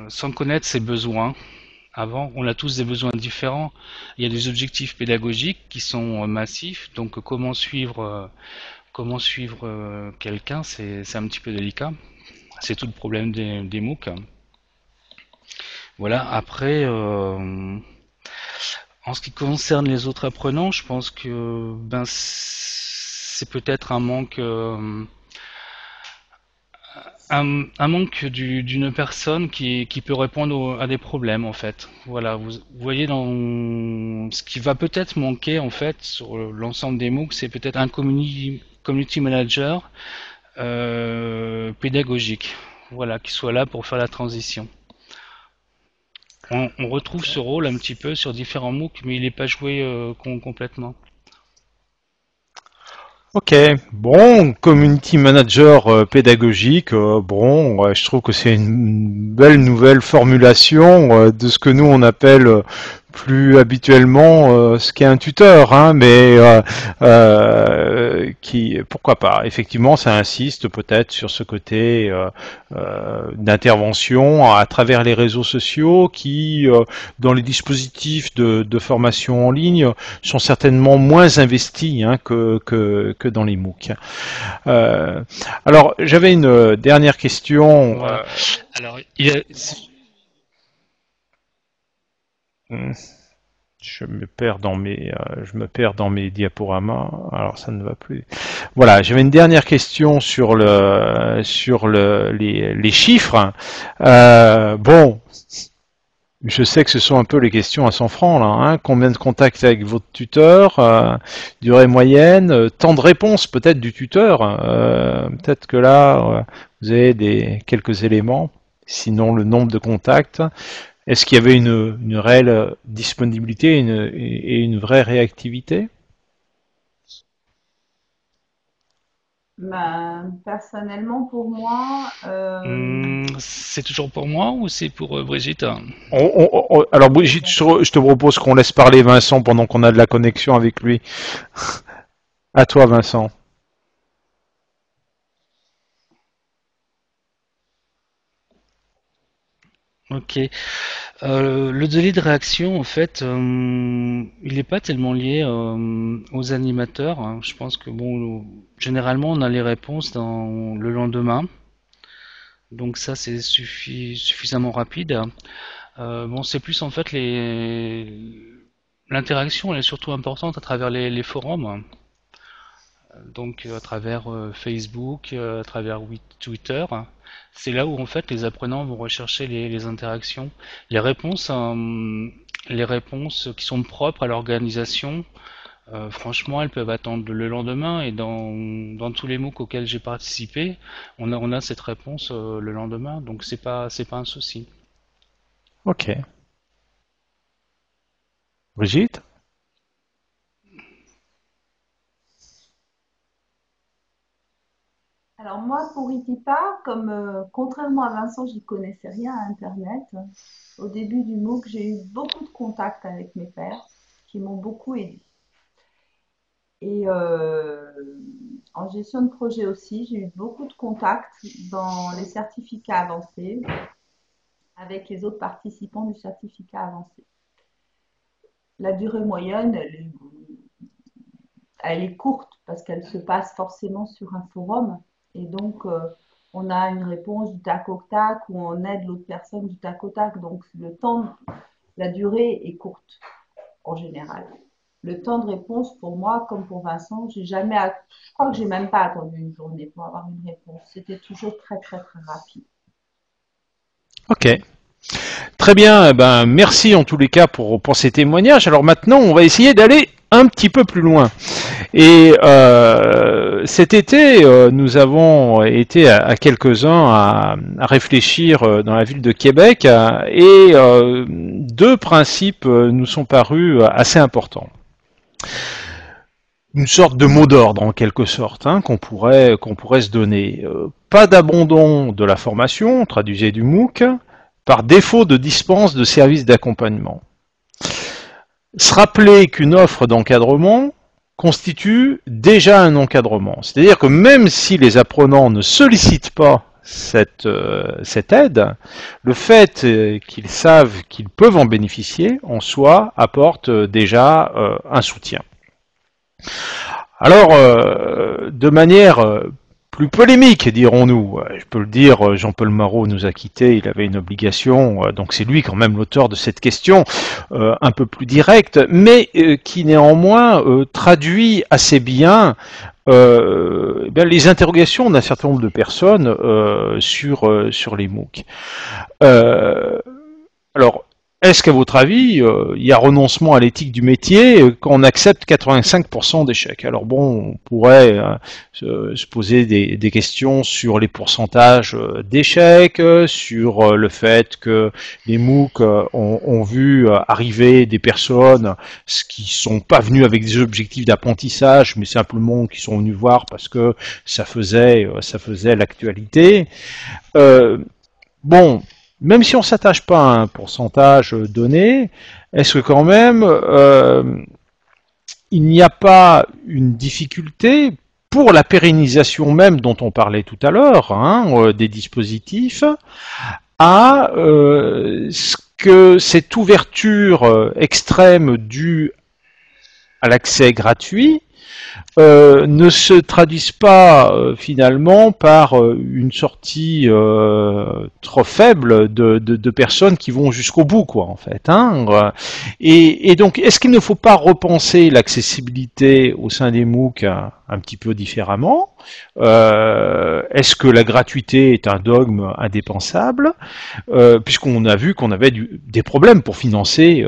sans connaître ses besoins. Avant, on a tous des besoins différents. Il y a des objectifs pédagogiques qui sont massifs, donc comment suivre quelqu'un, c'est un petit peu délicat. C'est tout le problème des MOOC. Voilà. Après, en ce qui concerne les autres apprenants, je pense que ben c'est peut-être un manque d'une personne qui peut répondre à des problèmes en fait. Voilà, vous voyez dans ce qui va peut-être manquer en fait sur l'ensemble des MOOC, c'est peut-être un community manager pédagogique. Voilà, qui soit là pour faire la transition. On retrouve ce rôle un petit peu sur différents MOOC, mais il n'est pas joué complètement. Ok, bon, community manager pédagogique, bon, je trouve que c'est une belle nouvelle formulation de ce que nous on appelle plus habituellement ce qu'est un tuteur, hein, mais pourquoi pas. Effectivement, ça insiste peut-être sur ce côté d'intervention à travers les réseaux sociaux qui, dans les dispositifs de formation en ligne, sont certainement moins investis, hein, que dans les MOOC. Alors, j'avais une dernière question. Voilà. Alors, je me perds dans mes diaporamas. Alors ça ne va plus. Voilà, j'avais une dernière question sur les chiffres. Bon, je sais que ce sont un peu les questions à 100 francs là. Hein. Combien de contacts avec votre tuteur, durée moyenne, temps de réponse peut-être du tuteur. Peut-être que là, vous avez quelques éléments. Sinon, le nombre de contacts. Est-ce qu'il y avait une réelle disponibilité et une vraie réactivité? Personnellement, pour moi, c'est toujours pour moi ou c'est pour Brigitte? Alors Brigitte, je te propose qu'on laisse parler Vincent pendant qu'on a de la connexion avec lui. À toi Vincent. Ok. Le délai de réaction, en fait, il n'est pas tellement lié aux animateurs, hein. Je pense que bon, généralement, on a les réponses dans le lendemain, donc ça, c'est suffisamment rapide. Bon, c'est plus en fait l'interaction, elle est surtout importante à travers les forums, donc à travers Facebook, à travers Twitter. C'est là où en fait les apprenants vont rechercher les interactions, les réponses qui sont propres à l'organisation. Franchement, elles peuvent attendre le lendemain et dans tous les MOOC auxquels j'ai participé, on a cette réponse le lendemain, donc c'est pas un souci. Ok. Brigitte? alors moi, pour Itipa, comme contrairement à Vincent, j'y connaissais rien à Internet. Au début du MOOC, j'ai eu beaucoup de contacts avec mes pairs qui m'ont beaucoup aidé. Et en gestion de projet aussi, j'ai eu beaucoup de contacts dans les certificats avancés avec les autres participants du certificat avancé. La durée moyenne, elle est courte parce qu'elle se passe forcément sur un forum. Et donc, on a une réponse du tac au tac ou on aide l'autre personne du tac au tac. Donc, la durée est courte en général. Le temps de réponse, pour moi, comme pour Vincent, je crois que j'ai même pas attendu une journée pour avoir une réponse. C'était toujours très, très, très rapide. Ok. Très bien, ben, merci en tous les cas pour ces témoignages. Alors maintenant, on va essayer d'aller un petit peu plus loin. Et cet été, nous avons été à quelques-uns à réfléchir dans la ville de Québec et deux principes nous sont parus assez importants. Une sorte de mot d'ordre en quelque sorte, hein, qu'on pourrait se donner. Pas d'abandon de la formation, traduisez du MOOC, par défaut de dispense de services d'accompagnement. Se rappeler qu'une offre d'encadrement constitue déjà un encadrement. C'est-à-dire que même si les apprenants ne sollicitent pas cette aide, le fait qu'ils savent qu'ils peuvent en bénéficier, en soi, apporte déjà un soutien. Alors, de manière plus polémique, dirons-nous. Je peux le dire, Jean-Paul Marot nous a quittés, il avait une obligation, donc c'est lui quand même l'auteur de cette question, un peu plus directe, mais qui néanmoins traduit assez bien les interrogations d'un certain nombre de personnes sur les MOOC. Alors, est-ce qu'à votre avis, il y a renoncement à l'éthique du métier quand on accepte 85% d'échecs? Alors bon, on pourrait se poser des questions sur les pourcentages d'échecs, sur le fait que les MOOC ont vu arriver des personnes qui sont pas venues avec des objectifs d'apprentissage, mais simplement qui sont venues voir parce que ça faisait l'actualité. Bon. Même si on ne s'attache pas à un pourcentage donné, est-ce que quand même il n'y a pas une difficulté pour la pérennisation même dont on parlait tout à l'heure, des dispositifs, à ce que cette ouverture extrême due à l'accès gratuit ne se traduisent pas finalement par une sortie trop faible de personnes qui vont jusqu'au bout, quoi, en fait. Et donc, est-ce qu'il ne faut pas repenser l'accessibilité au sein des MOOC un petit peu différemment? Est-ce que la gratuité est un dogme indépensable? Puisqu'on a vu qu'on avait des problèmes pour financer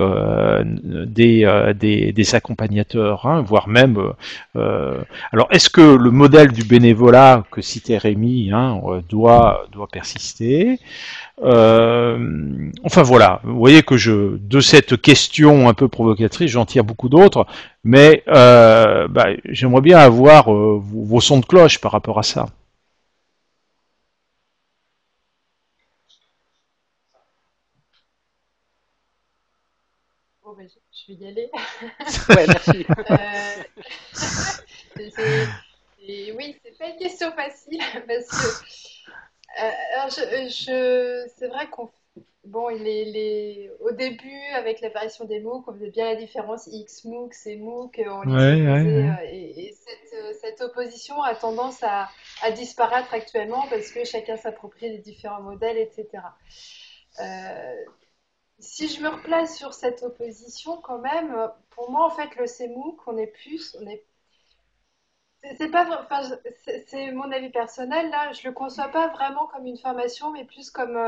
des accompagnateurs, voire même alors, est-ce que le modèle du bénévolat que citait Rémi doit persister? Enfin voilà, vous voyez que de cette question un peu provocatrice, j'en tire beaucoup d'autres, mais j'aimerais bien avoir vos sons de cloche par rapport à ça. Bon, ben, je vais y aller. Ouais, merci. Oui, c'est pas une question facile parce que alors c'est vrai qu'on bon au début avec l'apparition des MOOC, on faisait bien la différence XMOOC, CMOOC, on les opposait et cette opposition a tendance à disparaître actuellement parce que chacun s'approprie les différents modèles, etc. Si je me replace sur cette opposition, quand même, pour moi, en fait, le CMOOC, c'est pas, enfin, c'est mon avis personnel. Là, je le conçois pas vraiment comme une formation, mais plus comme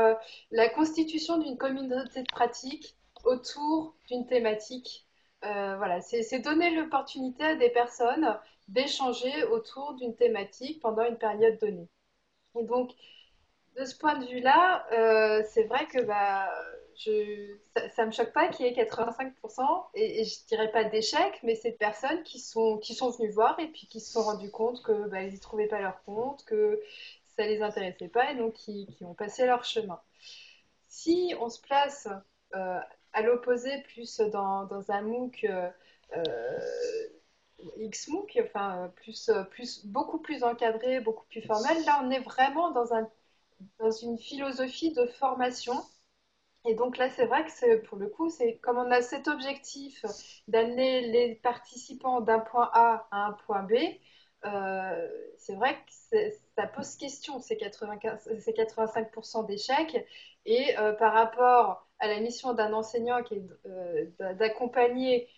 la constitution d'une communauté de pratique autour d'une thématique. Voilà, c'est donner l'opportunité à des personnes d'échanger autour d'une thématique pendant une période donnée. Et donc, de ce point de vue-là, c'est vrai que ça me choque pas qu'il y ait 85% et je dirais pas d'échec, mais c'est de personnes qui sont venues voir et puis qui se sont rendues compte que ils y trouvaient pas leur compte, que ça les intéressait pas et donc qui ont passé leur chemin. Si on se place euh, à l'opposé, plus dans un MOOC XMOOC, enfin beaucoup plus encadré, beaucoup plus formel, là on est vraiment dans une philosophie de formation. Et donc là, c'est vrai que pour le coup, c'est comme on a cet objectif d'amener les participants d'un point A à un point B, c'est vrai que ça pose question, ces 85% d'échecs. Et par rapport à la mission d'un enseignant qui est d'accompagner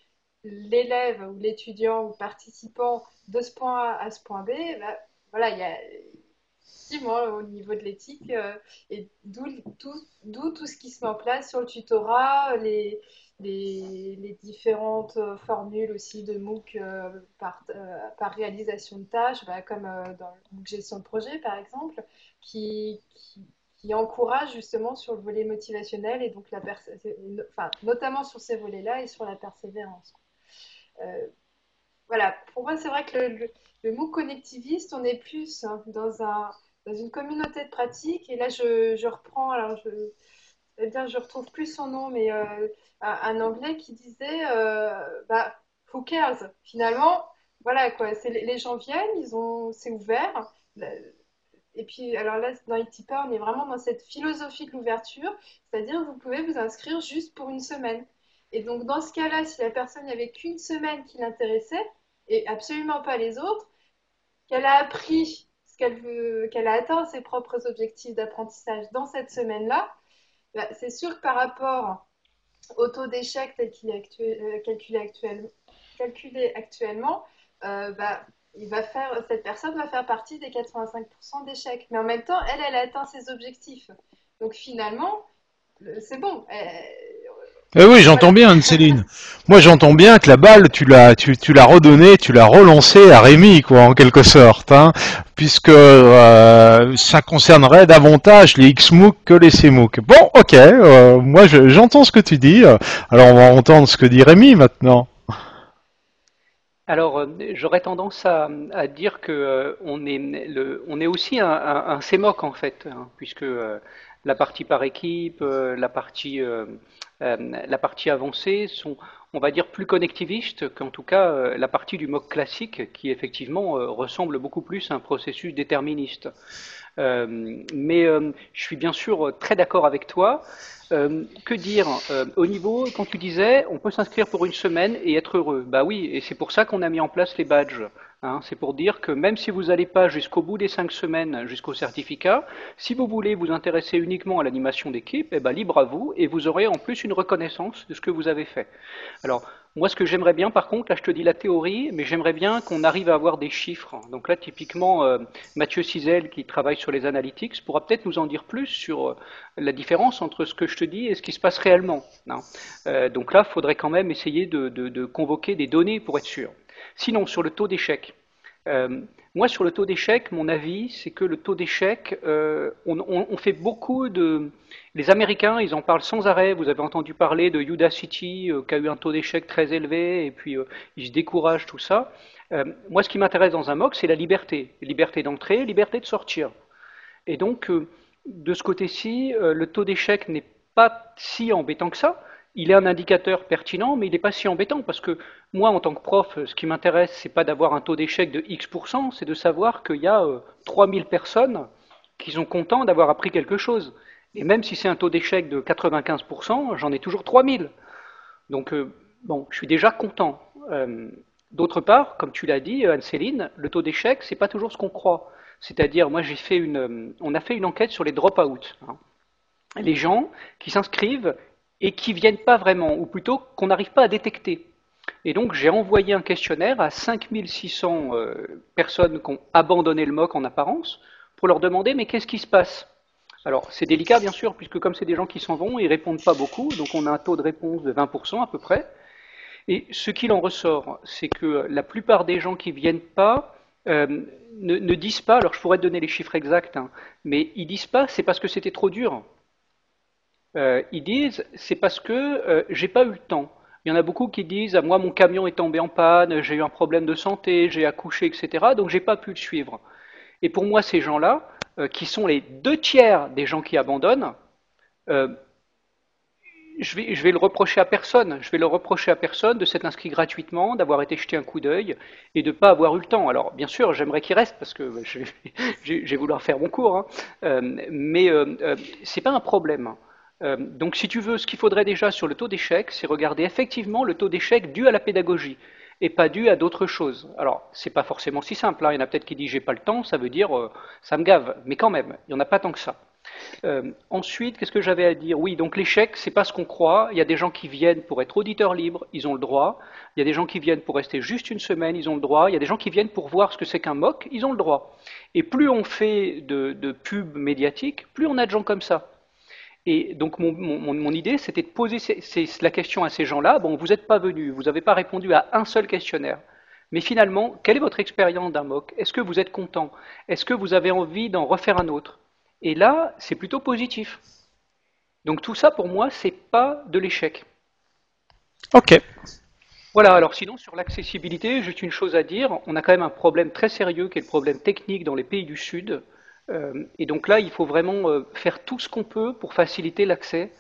l'élève ou l'étudiant ou participant de ce point A à ce point B, voilà, il y a effectivement au niveau de l'éthique et d'où tout ce qui se met en place sur le tutorat, les différentes formules aussi de MOOC par réalisation de tâches, comme dans le MOOC gestion de projet par exemple, qui encourage justement sur le volet motivationnel et donc enfin, notamment sur ces volets-là et sur la persévérance. Euh, voilà, pour moi, c'est vrai que le MOOC connectiviste, on est plus dans une communauté de pratique. Et là, je reprends, alors je retrouve plus son nom, mais un Anglais qui disait, who cares? Finalement, voilà quoi, les gens viennent, c'est ouvert. Et puis, alors là, dans Itipa, on est vraiment dans cette philosophie de l'ouverture, c'est-à-dire vous pouvez vous inscrire juste pour une semaine. Et donc, dans ce cas-là, si la personne n'avait qu'une semaine qui l'intéressait, et absolument pas les autres, qu'elle a appris ce qu'elle veut, qu'elle a atteint ses propres objectifs d'apprentissage dans cette semaine-là, c'est sûr que par rapport au taux d'échec tel qu'il est calculé actuellement, euh, bah, cette personne va faire partie des 85% d'échecs. Mais en même temps, elle a atteint ses objectifs. Donc finalement, c'est bon. Eh oui, j'entends Voilà. bien, Anne-Céline. Moi, j'entends bien que la balle, tu l'as redonnée, tu l'as relancée à Rémi, quoi, en quelque sorte, puisque ça concernerait davantage les XMOOC que les CMOOC. Bon, ok, moi, j'entends ce que tu dis. Alors, on va entendre ce que dit Rémi maintenant. Alors, j'aurais tendance à dire que on est aussi un CMOC en fait, puisque la partie par équipe, la partie la partie avancée sont, on va dire, plus connectivistes qu'en tout cas la partie du MOOC classique qui effectivement ressemble beaucoup plus à un processus déterministe. Mais je suis bien sûr très d'accord avec toi. Que dire au niveau, quand tu disais, on peut s'inscrire pour une semaine et être heureux. Bah oui, et c'est pour ça qu'on a mis en place les badges. Hein. C'est pour dire que même si vous n'allez pas jusqu'au bout des 5 semaines, jusqu'au certificat, si vous voulez vous intéresser uniquement à l'animation d'équipe, eh ben, libre à vous, et vous aurez en plus une reconnaissance de ce que vous avez fait. Alors, moi, ce que j'aimerais bien, par contre, là, je te dis la théorie, mais j'aimerais bien qu'on arrive à avoir des chiffres. Donc là, typiquement, Mathieu Cizel, qui travaille sur les analytics, pourra peut-être nous en dire plus sur la différence entre ce que je te dis et ce qui se passe réellement. Hein. Donc là, il faudrait quand même essayer de convoquer des données pour être sûr. Sinon, sur le taux d'échec. Moi, sur le taux d'échec, mon avis, c'est que le taux d'échec, on fait beaucoup de... Les Américains, ils en parlent sans arrêt. Vous avez entendu parler de Udacity, qui a eu un taux d'échec très élevé, et puis ils se découragent, tout ça. Moi, ce qui m'intéresse dans un MOOC, c'est la liberté. Liberté d'entrée, liberté de sortir. Et donc, de ce côté-ci, le taux d'échec n'est pas si embêtant que ça. Il est un indicateur pertinent, mais il n'est pas si embêtant, parce que moi, en tant que prof, ce qui m'intéresse, c'est pas d'avoir un taux d'échec de X%, c'est de savoir qu'il y a 3000 personnes qui sont contents d'avoir appris quelque chose. Et même si c'est un taux d'échec de 95%, j'en ai toujours 3000. Donc, bon, je suis déjà content. D'autre part, comme tu l'as dit, Anne-Céline, le taux d'échec, c'est pas toujours ce qu'on croit. C'est-à-dire, moi, on a fait une enquête sur les drop-out. Hein. Les gens qui s'inscrivent et qui viennent pas vraiment, ou plutôt qu'on n'arrive pas à détecter. Et donc j'ai envoyé un questionnaire à 5600 personnes qui ont abandonné le MOOC en apparence, pour leur demander mais qu'est-ce qui se passe? Alors c'est délicat bien sûr, puisque comme c'est des gens qui s'en vont, ils répondent pas beaucoup, donc on a un taux de réponse de 20% à peu près. Et ce qu'il en ressort, c'est que la plupart des gens qui viennent pas ne disent pas, alors je pourrais te donner les chiffres exacts, hein, mais ils disent pas c'est parce que c'était trop dur. Ils disent c'est parce que j'ai pas eu le temps. Il y en a beaucoup qui disent moi mon camion est tombé en panne, j'ai eu un problème de santé, j'ai accouché, etc. Donc j'ai pas pu le suivre. Et pour moi ces gens-là, qui sont les 2/3 des gens qui abandonnent, je vais le reprocher à personne. Je vais le reprocher à personne de s'être inscrit gratuitement, d'avoir été jeté un coup d'œil et de ne pas avoir eu le temps. Alors, bien sûr, j'aimerais qu'il reste parce que je vais vouloir faire mon cours, hein. Mais c'est pas un problème. Donc, si tu veux, ce qu'il faudrait déjà sur le taux d'échec, c'est regarder effectivement le taux d'échec dû à la pédagogie et pas dû à d'autres choses. Alors, c'est pas forcément si simple. Hein. Il y en a peut-être qui disent j'ai pas le temps, ça veut dire ça me gave. Mais quand même, il n'y en a pas tant que ça. Ensuite, qu'est-ce que j'avais à dire? Oui, donc l'échec, c'est pas ce qu'on croit. Il y a des gens qui viennent pour être auditeurs libres, ils ont le droit. Il y a des gens qui viennent pour rester juste une semaine, ils ont le droit. Il y a des gens qui viennent pour voir ce que c'est qu'un MOOC, ils ont le droit. Et plus on fait de pub médiatique, plus on a de gens comme ça. Et donc mon idée, c'était de poser la question à ces gens-là. Bon, vous n'êtes pas venus, vous n'avez pas répondu à un seul questionnaire. Mais finalement, quelle est votre expérience d'un MOOC? Est-ce que vous êtes content? Est-ce que vous avez envie d'en refaire un autre? Et là, c'est plutôt positif. Donc tout ça, pour moi, c'est pas de l'échec. Ok. Voilà, alors sinon, sur l'accessibilité, juste une chose à dire. On a quand même un problème très sérieux qui est le problème technique dans les pays du Sud. Et donc là, il faut vraiment faire tout ce qu'on peut pour faciliter l'accès.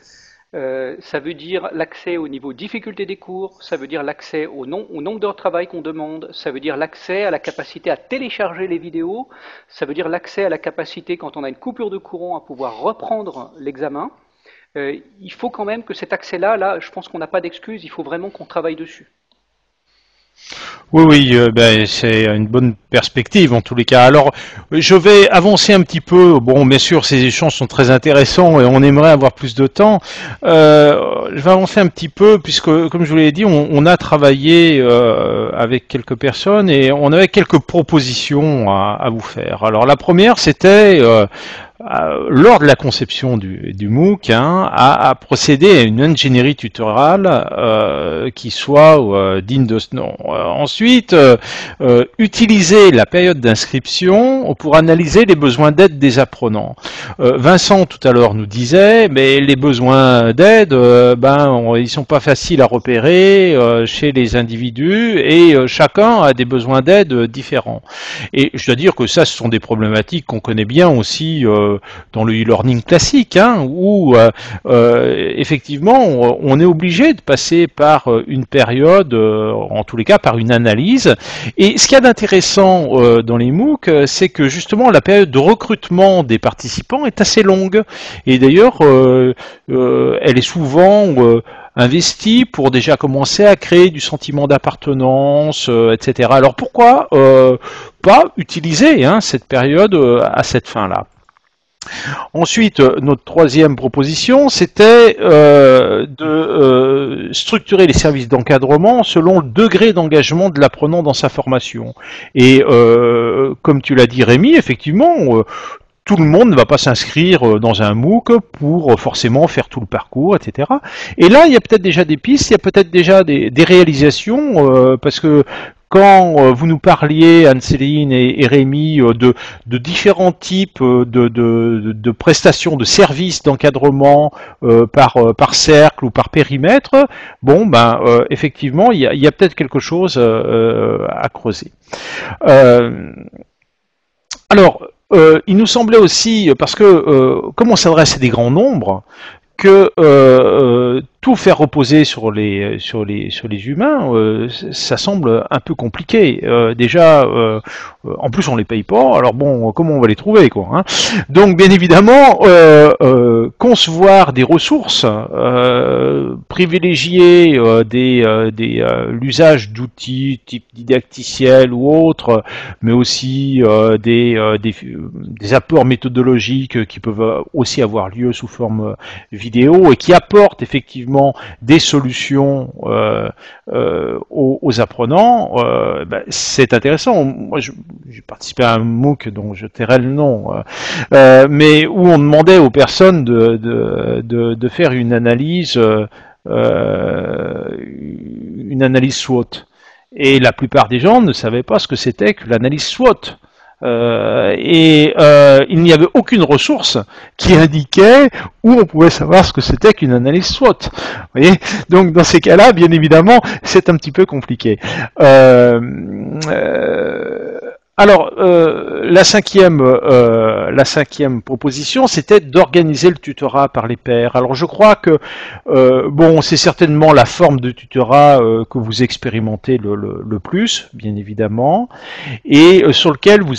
Ça veut dire l'accès au niveau difficulté des cours, ça veut dire l'accès au nombre d'heures de travail qu'on demande, ça veut dire l'accès à la capacité à télécharger les vidéos, ça veut dire l'accès à la capacité, quand on a une coupure de courant, à pouvoir reprendre l'examen. Il faut quand même que cet accès-là, je pense qu'on n'a pas d'excuse, il faut vraiment qu'on travaille dessus. Oui, ben, c'est une bonne perspective en tous les cas. Alors, je vais avancer un petit peu. Bon, bien sûr, ces échanges sont très intéressants et on aimerait avoir plus de temps. Je vais avancer un petit peu puisque, comme je vous l'ai dit, on a travaillé avec quelques personnes et on avait quelques propositions à vous faire. Alors, la première, c'était lors de la conception du MOOC, à procéder à une ingénierie tutorale qui soit digne de ce nom. Ensuite, utiliser la période d'inscription pour analyser les besoins d'aide des apprenants. Vincent tout à l'heure nous disait, mais les besoins d'aide, ils sont pas faciles à repérer chez les individus et chacun a des besoins d'aide différents. Et je dois dire que ça, ce sont des problématiques qu'on connaît bien aussi dans le e-learning classique, hein, où effectivement on est obligé de passer par une période, en tous les cas par une analyse. Et ce qu'il y a d'intéressant dans les MOOC, c'est que justement la période de recrutement des participants est assez longue. Et d'ailleurs, elle est souvent investi pour déjà commencer à créer du sentiment d'appartenance, etc. Alors pourquoi pas utiliser cette période à cette fin-là? Ensuite, notre troisième proposition, c'était de structurer les services d'encadrement selon le degré d'engagement de l'apprenant dans sa formation. Et comme tu l'as dit, Rémi, effectivement, tout le monde ne va pas s'inscrire dans un MOOC pour forcément faire tout le parcours, etc. Et là, il y a peut-être déjà des pistes, il y a peut-être déjà des réalisations, parce que quand vous nous parliez, Anne-Céline et Rémi, de différents types de prestations, de services d'encadrement par cercle ou par périmètre, bon, ben, effectivement, il y a peut-être quelque chose à creuser. Alors, il nous semblait aussi, parce que comme on s'adresse à des grands nombres, que tout faire reposer sur les humains, ça semble un peu compliqué. Déjà, en plus on les paye pas. Alors bon, comment on va les trouver, quoi, hein? Donc bien évidemment, concevoir des ressources, privilégier l'usage d'outils type didacticiel ou autres, mais aussi des apports méthodologiques qui peuvent aussi avoir lieu sous forme vidéo et qui apportent effectivement des solutions aux apprenants, c'est intéressant. Moi, j'ai participé à un MOOC dont je tairai le nom, mais où on demandait aux personnes de faire une analyse SWOT. Et la plupart des gens ne savaient pas ce que c'était que l'analyse SWOT. Il n'y avait aucune ressource qui indiquait où on pouvait savoir ce que c'était qu'une analyse SWOT. Vous voyez, donc dans ces cas-là, bien évidemment, c'est un petit peu compliqué. Alors, la cinquième proposition, c'était d'organiser le tutorat par les pairs. Alors, je crois que bon, c'est certainement la forme de tutorat que vous expérimentez le plus, bien évidemment, et sur lequel vous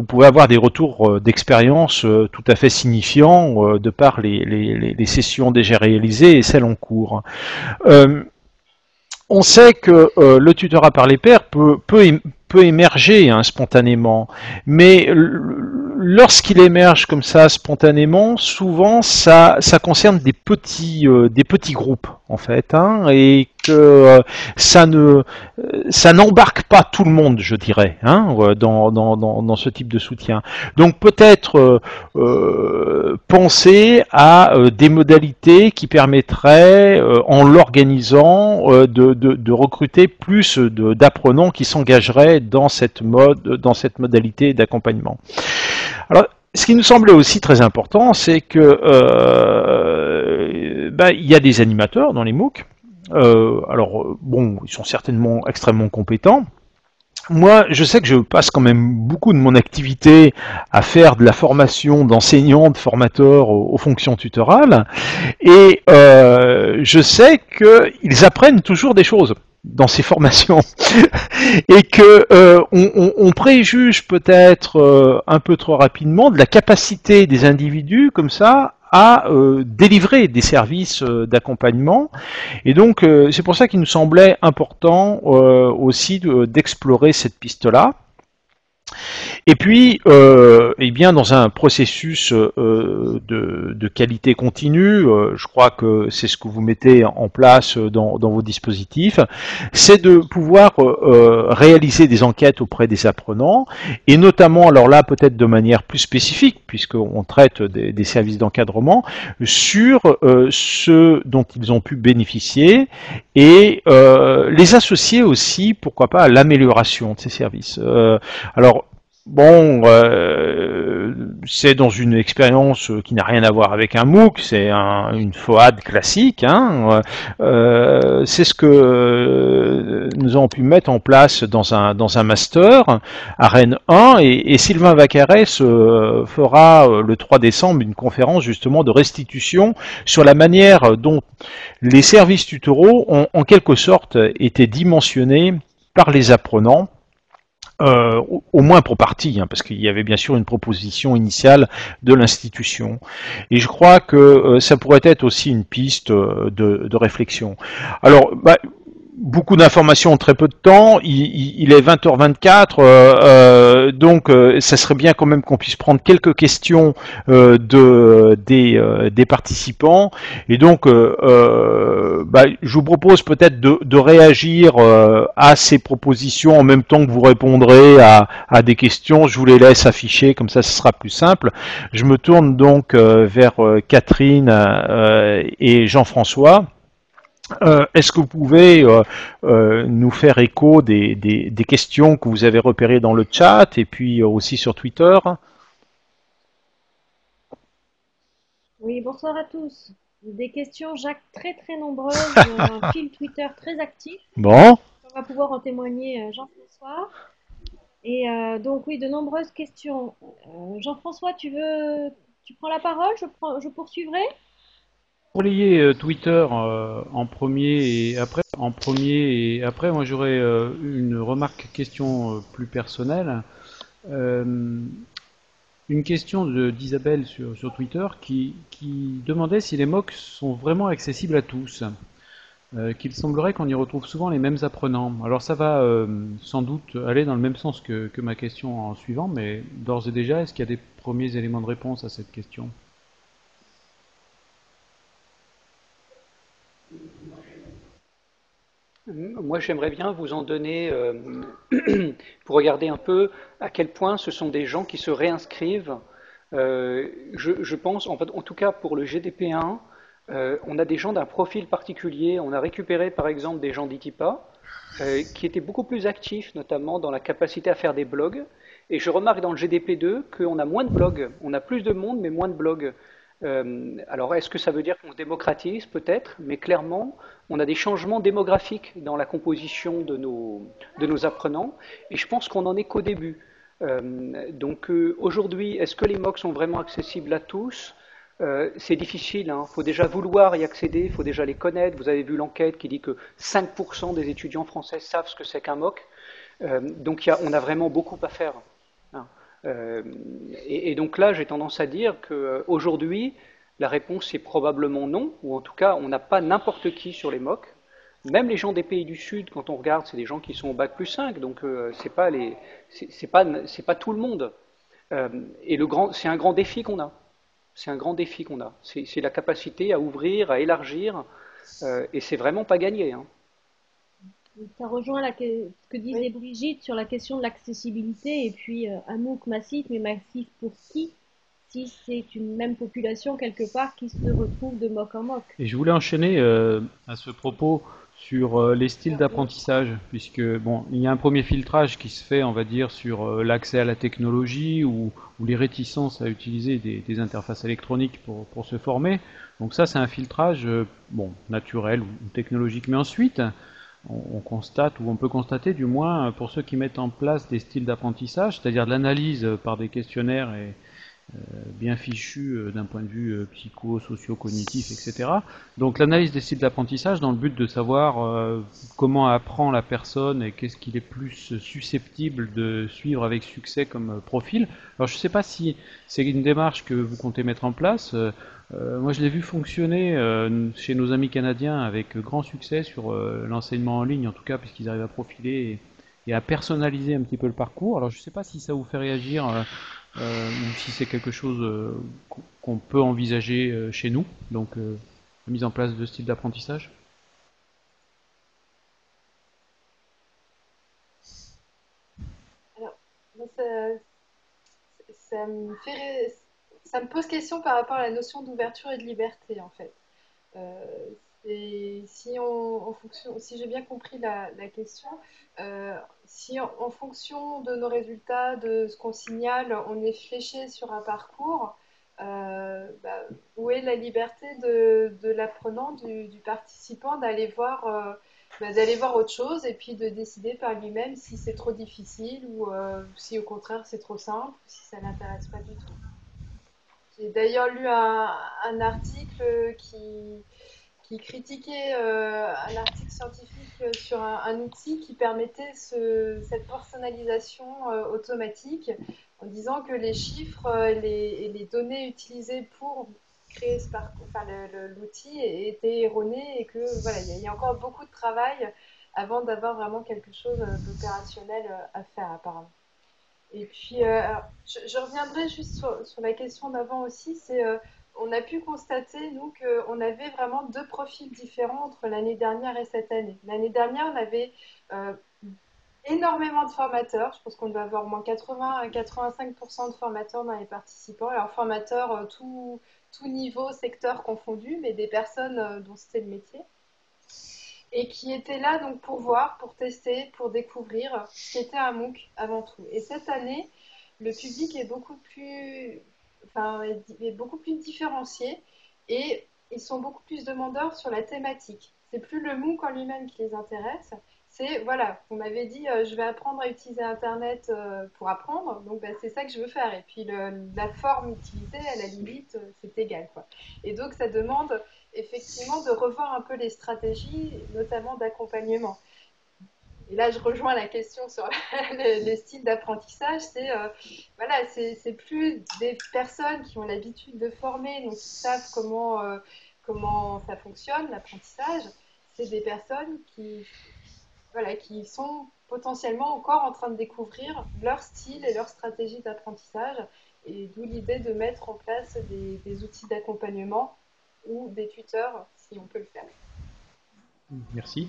pouvez avoir des retours d'expérience tout à fait signifiants de par les sessions déjà réalisées et celles en cours. On sait que le tutorat par les pairs peut émerger spontanément, mais lorsqu'il émerge comme ça spontanément, souvent ça concerne des petits groupes en fait, et que ça n'embarque pas tout le monde, je dirais, dans ce type de soutien. Donc peut-être penser à des modalités qui permettraient, en l'organisant, de recruter plus d'apprenants qui s'engageraient dans cette modalité d'accompagnement. Alors, ce qui nous semblait aussi très important, c'est que il y a des animateurs dans les MOOC. Alors, bon, ils sont certainement extrêmement compétents. Moi, je sais que je passe quand même beaucoup de mon activité à faire de la formation d'enseignants, de formateurs aux fonctions tutorales, et je sais qu'ils apprennent toujours des choses dans ces formations et que on préjuge peut-être un peu trop rapidement de la capacité des individus comme ça à délivrer des services d'accompagnement, et donc c'est pour ça qu'il nous semblait important aussi d'explorer cette piste-là. Et puis, eh bien, dans un processus de qualité continue, je crois que c'est ce que vous mettez en place dans vos dispositifs, c'est de pouvoir réaliser des enquêtes auprès des apprenants, et notamment, alors là, peut-être de manière plus spécifique, puisqu'on traite des services d'encadrement, sur ceux dont ils ont pu bénéficier, et les associer aussi, pourquoi pas, à l'amélioration de ces services. Alors, bon, c'est dans une expérience qui n'a rien à voir avec un MOOC, c'est une FOAD classique. Hein, c'est ce que nous avons pu mettre en place dans un master à Rennes 1, et Sylvain Vaccarès fera le 3 décembre une conférence justement de restitution sur la manière dont les services tutoraux ont en quelque sorte été dimensionnés par les apprenants, au moins pour partie, hein, parce qu'il y avait bien sûr une proposition initiale de l'institution. Et je crois que ça pourrait être aussi une piste de réflexion. Alors, beaucoup d'informations en très peu de temps. Il est 20h24, donc ça serait bien quand même qu'on puisse prendre quelques questions des participants. Et donc, je vous propose peut-être de réagir à ces propositions en même temps que vous répondrez à des questions. Je vous les laisse afficher, comme ça ce sera plus simple. Je me tourne donc vers Catherine et Jean-François. Est-ce que vous pouvez nous faire écho des questions que vous avez repérées dans le chat et puis aussi sur Twitter? Oui, bonsoir à tous. Des questions, Jacques, très très nombreuses, un fil Twitter très actif. Bon. On va pouvoir en témoigner Jean-François. Et donc oui, de nombreuses questions. Jean-François, tu prends la parole? Je poursuivrai? Relayer Twitter en premier et après, moi j'aurais une remarque question plus personnelle. Une question d'Isabelle sur Twitter qui demandait si les MOOC sont vraiment accessibles à tous. Qu'il semblerait qu'on y retrouve souvent les mêmes apprenants. Alors ça va sans doute aller dans le même sens que ma question en suivant, mais d'ores et déjà, est-ce qu'il y a des premiers éléments de réponse à cette question? Moi, j'aimerais bien vous en donner, pour regarder un peu à quel point ce sont des gens qui se réinscrivent. Je pense, en tout cas pour le GDP1, on a des gens d'un profil particulier. On a récupéré par exemple des gens d'Itipa qui étaient beaucoup plus actifs, notamment dans la capacité à faire des blogs. Et je remarque dans le GDP2 qu'on a moins de blogs. On a plus de monde, mais moins de blogs. Alors, est-ce que ça veut dire qu'on se démocratise? Peut-être, mais clairement, on a des changements démographiques dans la composition de nos apprenants, et je pense qu'on n'en est qu'au début. Donc aujourd'hui, est-ce que les MOOC sont vraiment accessibles à tous? C'est difficile, il faut déjà vouloir y accéder, il faut déjà les connaître. Vous avez vu l'enquête qui dit que 5% des étudiants français savent ce que c'est qu'un MOOC. Donc on a vraiment beaucoup à faire. Hein. Et donc là, j'ai tendance à dire qu'aujourd'hui, la réponse est probablement non, ou en tout cas, on n'a pas n'importe qui sur les MOOC. Même les gens des pays du Sud, quand on regarde, c'est des gens qui sont au bac plus 5, donc c'est pas tout le monde. Et c'est un grand défi qu'on a. C'est un grand défi qu'on a. C'est la capacité à ouvrir, à élargir, et c'est vraiment pas gagné. Hein. Ça rejoint ce que disait Brigitte sur la question de l'accessibilité et puis un MOOC massif, mais massif pour qui? Si c'est une même population quelque part qui se retrouve de MOOC en MOOC. Et je voulais enchaîner à ce propos sur les styles d'apprentissage, puisque bon, il y a un premier filtrage qui se fait, on va dire, sur l'accès à la technologie ou les réticences à utiliser des interfaces électroniques pour se former. Donc ça, c'est un filtrage bon, naturel ou technologique. Mais ensuite, on constate, ou on peut constater du moins, pour ceux qui mettent en place des styles d'apprentissage, c'est-à-dire de l'analyse par des questionnaires et bien fichus d'un point de vue psycho, socio-cognitif, etc. Donc l'analyse des styles d'apprentissage dans le but de savoir comment apprend la personne et qu'est-ce qu'il est plus susceptible de suivre avec succès comme profil. Alors je ne sais pas si c'est une démarche que vous comptez mettre en place. Moi je l'ai vu fonctionner chez nos amis canadiens avec grand succès sur l'enseignement en ligne, en tout cas puisqu'ils arrivent à profiler et à personnaliser un petit peu le parcours. Alors je ne sais pas si ça vous fait réagir ou si c'est quelque chose qu'on peut envisager chez nous, donc la mise en place de styles d'apprentissage. Alors, ça me pose question par rapport à la notion d'ouverture et de liberté, en fait. Si j'ai bien compris la question, si en fonction de nos résultats, de ce qu'on signale, on est fléché sur un parcours, où est la liberté de l'apprenant, du participant, d'aller voir autre chose et puis de décider par lui-même si c'est trop difficile ou si au contraire c'est trop simple, ou si ça l'intéresse pas du tout. J'ai d'ailleurs lu un article qui critiquait un article scientifique sur un outil qui permettait cette personnalisation automatique en disant que les chiffres et les données utilisées pour créer l'outil étaient erronées et que voilà, il y a encore beaucoup de travail avant d'avoir vraiment quelque chose d'opérationnel à faire apparemment. Et puis, je reviendrai juste sur la question d'avant aussi, on a pu constater, nous, qu'on avait vraiment deux profils différents entre l'année dernière et cette année. L'année dernière, on avait euh, énormément de formateurs. Je pense qu'on doit avoir au moins 80 à 85% de formateurs dans les participants. Alors, formateurs, tout niveau, secteur confondu, mais des personnes dont c'était le métier. Et qui étaient là donc pour voir, pour tester, pour découvrir ce qu'était un MOOC avant tout. Et cette année, le public est est beaucoup plus différencié et ils sont beaucoup plus demandeurs sur la thématique. C'est plus le MOOC en lui-même qui les intéresse. C'est, voilà, vous m'avez dit, je vais apprendre à utiliser Internet pour apprendre, donc c'est ça que je veux faire. Et puis la forme utilisée, à la limite, c'est égal, quoi. Et donc ça demande effectivement de revoir un peu les stratégies, notamment d'accompagnement. Et là, je rejoins la question sur les styles d'apprentissage. C'est plus des personnes qui ont l'habitude de former, donc qui savent comment ça fonctionne, l'apprentissage. C'est des personnes qui sont potentiellement encore en train de découvrir leur style et leur stratégie d'apprentissage. Et d'où l'idée de mettre en place des outils d'accompagnement ou des tuteurs, si on peut le faire. Merci.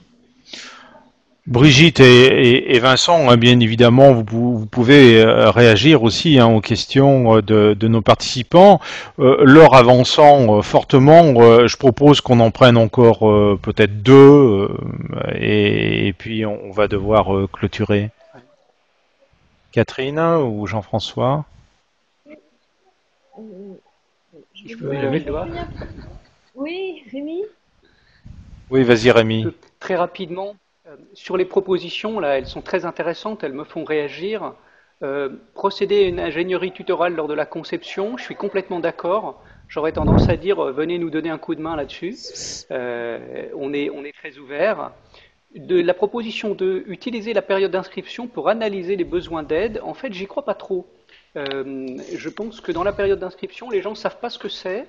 Brigitte et Vincent, bien évidemment, vous pouvez réagir aussi aux questions de nos participants. L'heure avançant fortement, je propose qu'on en prenne encore peut-être deux, et puis on va devoir clôturer. Catherine ou Jean-François? Je peux lever le doigt. Oui, Rémi? Oui, vas-y Rémi. Très rapidement, sur les propositions, là, elles sont très intéressantes, elles me font réagir. Procéder à une ingénierie tutorale lors de la conception, je suis complètement d'accord. J'aurais tendance à dire, venez nous donner un coup de main là-dessus. On est très ouvert. De la proposition de utiliser la période d'inscription pour analyser les besoins d'aide, en fait, j'y crois pas trop. Je pense que dans la période d'inscription, les gens ne savent pas ce que c'est,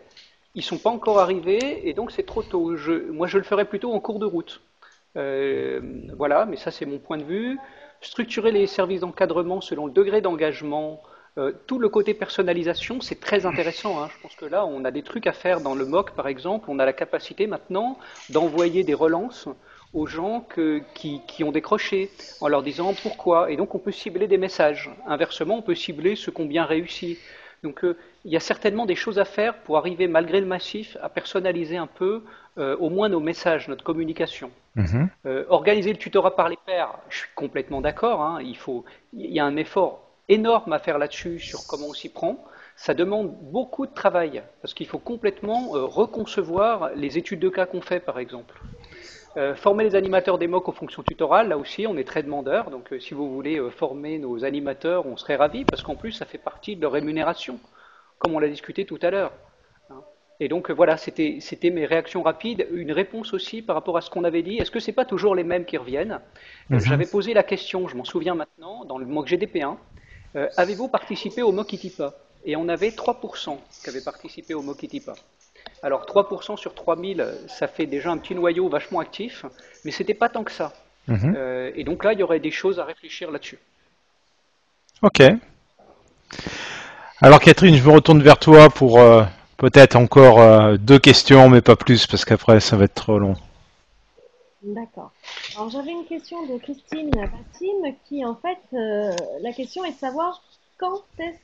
ils ne sont pas encore arrivés, et donc c'est trop tôt. Moi, je le ferais plutôt en cours de route. Voilà, mais ça, c'est mon point de vue. Structurer les services d'encadrement selon le degré d'engagement, tout le côté personnalisation, c'est très intéressant. Je pense que là, on a des trucs à faire dans le MOOC, par exemple. On a la capacité maintenant d'envoyer des relances aux gens qui ont décroché, en leur disant pourquoi. Et donc, on peut cibler des messages. Inversement, on peut cibler ceux qui ont bien réussi. Donc, il y a certainement des choses à faire pour arriver, malgré le massif, à personnaliser un peu, au moins nos messages, notre communication. Organiser le tutorat par les pairs, je suis complètement d'accord. Il y a un effort énorme à faire là-dessus, sur comment on s'y prend. Ça demande beaucoup de travail, parce qu'il faut complètement reconcevoir les études de cas qu'on fait, par exemple. Former les animateurs des MOOC aux fonctions tutorales, là aussi, on est très demandeurs. Donc, si vous voulez former nos animateurs, on serait ravis, parce qu'en plus, ça fait partie de leur rémunération, comme on l'a discuté tout à l'heure. Et donc, voilà, c'était mes réactions rapides. Une réponse aussi par rapport à ce qu'on avait dit. Est-ce que ce n'est pas toujours les mêmes qui reviennent? J'avais posé la question, je m'en souviens maintenant, dans le MOOC GDP1. Avez-vous participé au MOOC ITIPA? Et on avait 3% qui avaient participé au MOOC ITIPA. Alors 3% sur 3000, ça fait déjà un petit noyau vachement actif, mais c'était pas tant que ça. Et donc là, il y aurait des choses à réfléchir là-dessus. Ok. Alors Catherine, je me retourne vers toi pour peut-être encore deux questions, mais pas plus, parce qu'après ça va être trop long. D'accord. Alors j'avais une question de Christine Bassine qui en fait, la question est de savoir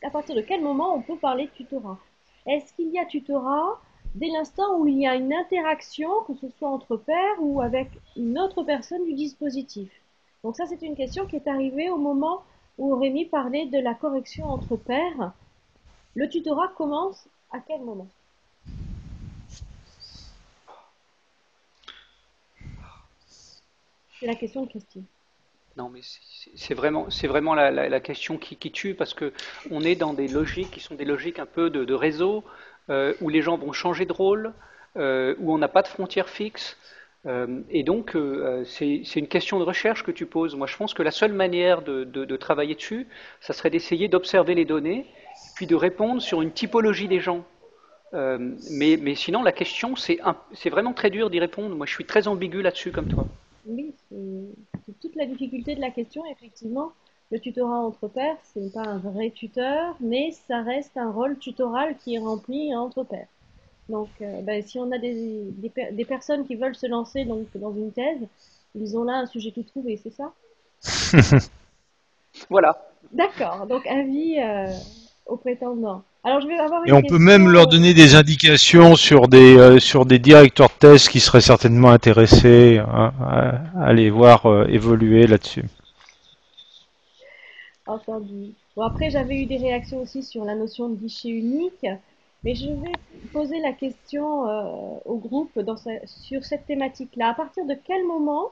à partir de quel moment on peut parler de tutorat. Est-ce qu'il y a tutorat dès l'instant où il y a une interaction, que ce soit entre pairs ou avec une autre personne du dispositif. Donc ça, c'est une question qui est arrivée au moment où Rémi parlait de la correction entre pairs. Le tutorat commence à quel moment? C'est la question de Christine. Non, mais c'est vraiment la question qui tue, parce que on est dans des logiques qui sont des logiques un peu de réseau, où les gens vont changer de rôle, où on n'a pas de frontières fixes. Et donc, c'est une question de recherche que tu poses. Moi, je pense que la seule manière de travailler dessus, ça serait d'essayer d'observer les données, puis de répondre sur une typologie des gens. Mais sinon, la question, c'est vraiment très dur d'y répondre. Moi, je suis très ambigu là-dessus, comme toi. Oui, c'est toute la difficulté de la question. Effectivement, le tutorat entre pairs, ce n'est pas un vrai tuteur, mais ça reste un rôle tutoral qui est rempli entre pairs. Donc, si on a des personnes qui veulent se lancer donc, dans une thèse, ils ont là un sujet tout trouvé, c'est ça? Voilà. D'accord, donc avis aux prétendants. Alors, je vais avoir Et une on peut question. même leur donner des indications sur des directeurs de thèse qui seraient certainement intéressés à aller voir évoluer là-dessus. Entendu. Bon, après, j'avais eu des réactions aussi sur la notion de guichet unique, mais je vais poser la question au groupe sur cette thématique-là. À partir de quel moment,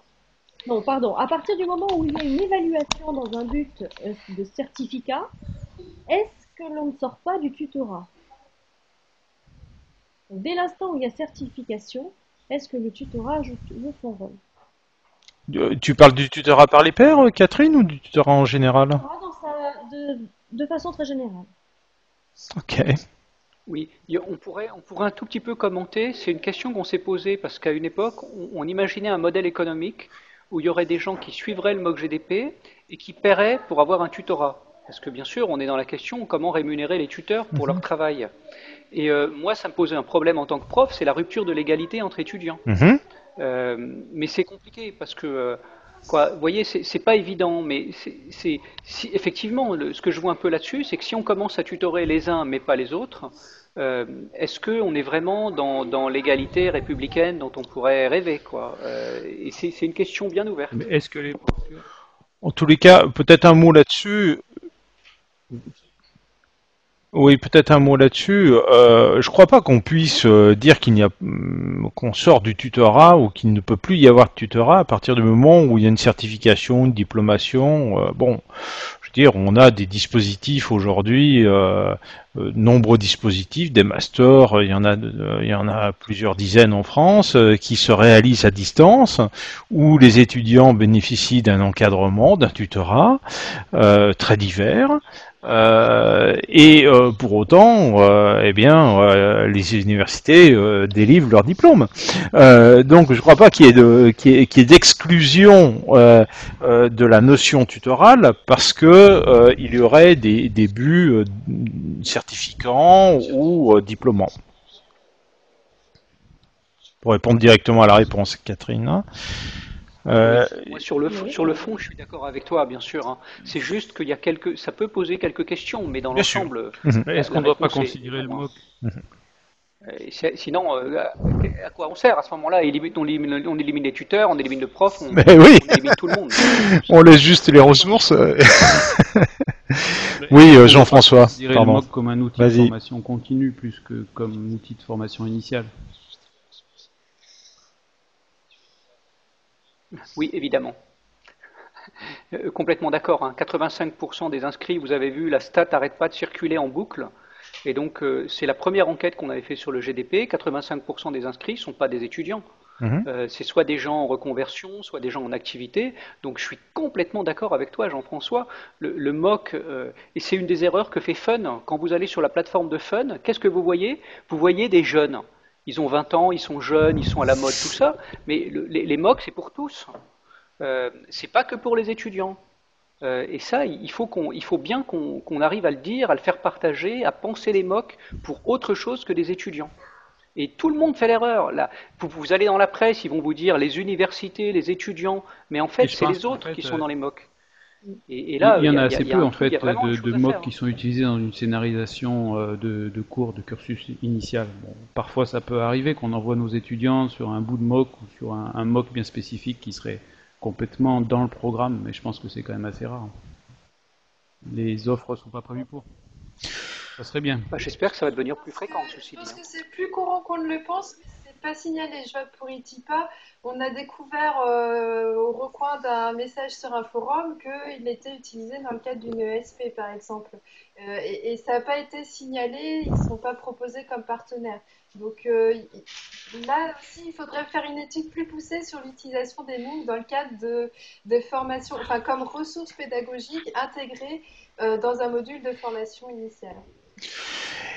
non, pardon, à partir du moment où il y a une évaluation dans un but de certificat, est-ce que l'on ne sort pas du tutorat? Donc, dès l'instant où il y a certification, est-ce que le tutorat joue son rôle? Tu parles du tutorat par les pairs, Catherine, ou du tutorat en général? De façon très générale. Ok. Oui, on pourrait un tout petit peu commenter. C'est une question qu'on s'est posée parce qu'à une époque, on imaginait un modèle économique où il y aurait des gens qui suivraient le MOC GDP et qui paieraient pour avoir un tutorat. Parce que bien sûr, on est dans la question comment rémunérer les tuteurs pour leur travail. Et moi, ça me posait un problème en tant que prof, c'est la rupture de l'égalité entre étudiants. Mais c'est compliqué parce que, vous voyez, c'est pas évident, mais effectivement, ce que je vois un peu là-dessus, c'est que si on commence à tutorer les uns mais pas les autres, est-ce qu'on est vraiment dans l'égalité républicaine dont on pourrait rêver, quoi? Et c'est une question bien ouverte. Mais est-ce que les... En tous les cas, peut-être un mot là-dessus. Oui, peut-être un mot là-dessus. Je crois pas qu'on puisse dire qu'on sort du tutorat ou qu'il ne peut plus y avoir de tutorat à partir du moment où il y a une certification, une diplomation. Bon, je veux dire, on a des dispositifs aujourd'hui, nombreux dispositifs, des masters. Il y en a plusieurs dizaines en France qui se réalisent à distance, où les étudiants bénéficient d'un encadrement, d'un tutorat très divers. Pour autant, les universités délivrent leurs diplômes. Donc, je ne crois pas qu'il y ait d'exclusion de la notion tutorale parce que il y aurait des buts certifiants ou diplômants. Pour répondre directement à la réponse, Catherine. Moi, sur le fond, je suis d'accord avec toi, bien sûr. Hein. C'est juste qu'il y a ça peut poser quelques questions, mais dans l'ensemble, est-ce qu'on ne doit pas considérer le MOC? Sinon, à quoi on sert à ce moment-là? On élimine les tuteurs, on élimine le prof, on élimine tout le monde. On laisse juste les ressources. Oui, Jean-François. Considérer le MOC comme un outil de formation continue plus que comme un outil de formation initiale. Oui, évidemment. Complètement d'accord. Hein. 85% des inscrits, vous avez vu, la stat n'arrête pas de circuler en boucle. Et donc, c'est la première enquête qu'on avait fait sur le GDP. 85% des inscrits ne sont pas des étudiants. C'est soit des gens en reconversion, soit des gens en activité. Donc, je suis complètement d'accord avec toi, Jean-François. Le MOC, et c'est une des erreurs que fait Fun. Quand vous allez sur la plateforme de Fun, qu'est-ce que vous voyez? Vous voyez des jeunes. Ils ont 20 ans, ils sont jeunes, ils sont à la mode, tout ça. Mais les MOOC, c'est pour tous. C'est pas que pour les étudiants. Et ça, il faut bien qu'on arrive à le dire, à le faire partager, à penser les MOOC pour autre chose que des étudiants. Et tout le monde fait l'erreur. Là, vous allez dans la presse, ils vont vous dire les universités, les étudiants, mais en fait, c'est les autres qui sont dans les MOOC. Et là, il y en a assez peu en il fait y a vraiment des choses de à MOOC faire. qui sont utilisés dans une scénarisation de cours, de cursus initial. Bon, parfois ça peut arriver qu'on envoie nos étudiants sur un bout de MOOC ou sur un MOOC bien spécifique qui serait complètement dans le programme, mais je pense que c'est quand même assez rare. Les offres sont pas prévues pour. Ça serait bien. Bah, j'espère que ça va devenir plus fréquent, ceci Je dit. pense que c'est plus courant qu'on ne le pense, mais c'est pas signalé. Je vois pour Itipa, on a découvert au recoin d'un message sur un forum qu'il était utilisé dans le cadre d'une ESP, par exemple. Et ça n'a pas été signalé, ils ne sont pas proposés comme partenaires. Donc là aussi, il faudrait faire une étude plus poussée sur l'utilisation des MOOC dans le cadre de formation, enfin comme ressources pédagogiques intégrées dans un module de formation initiale.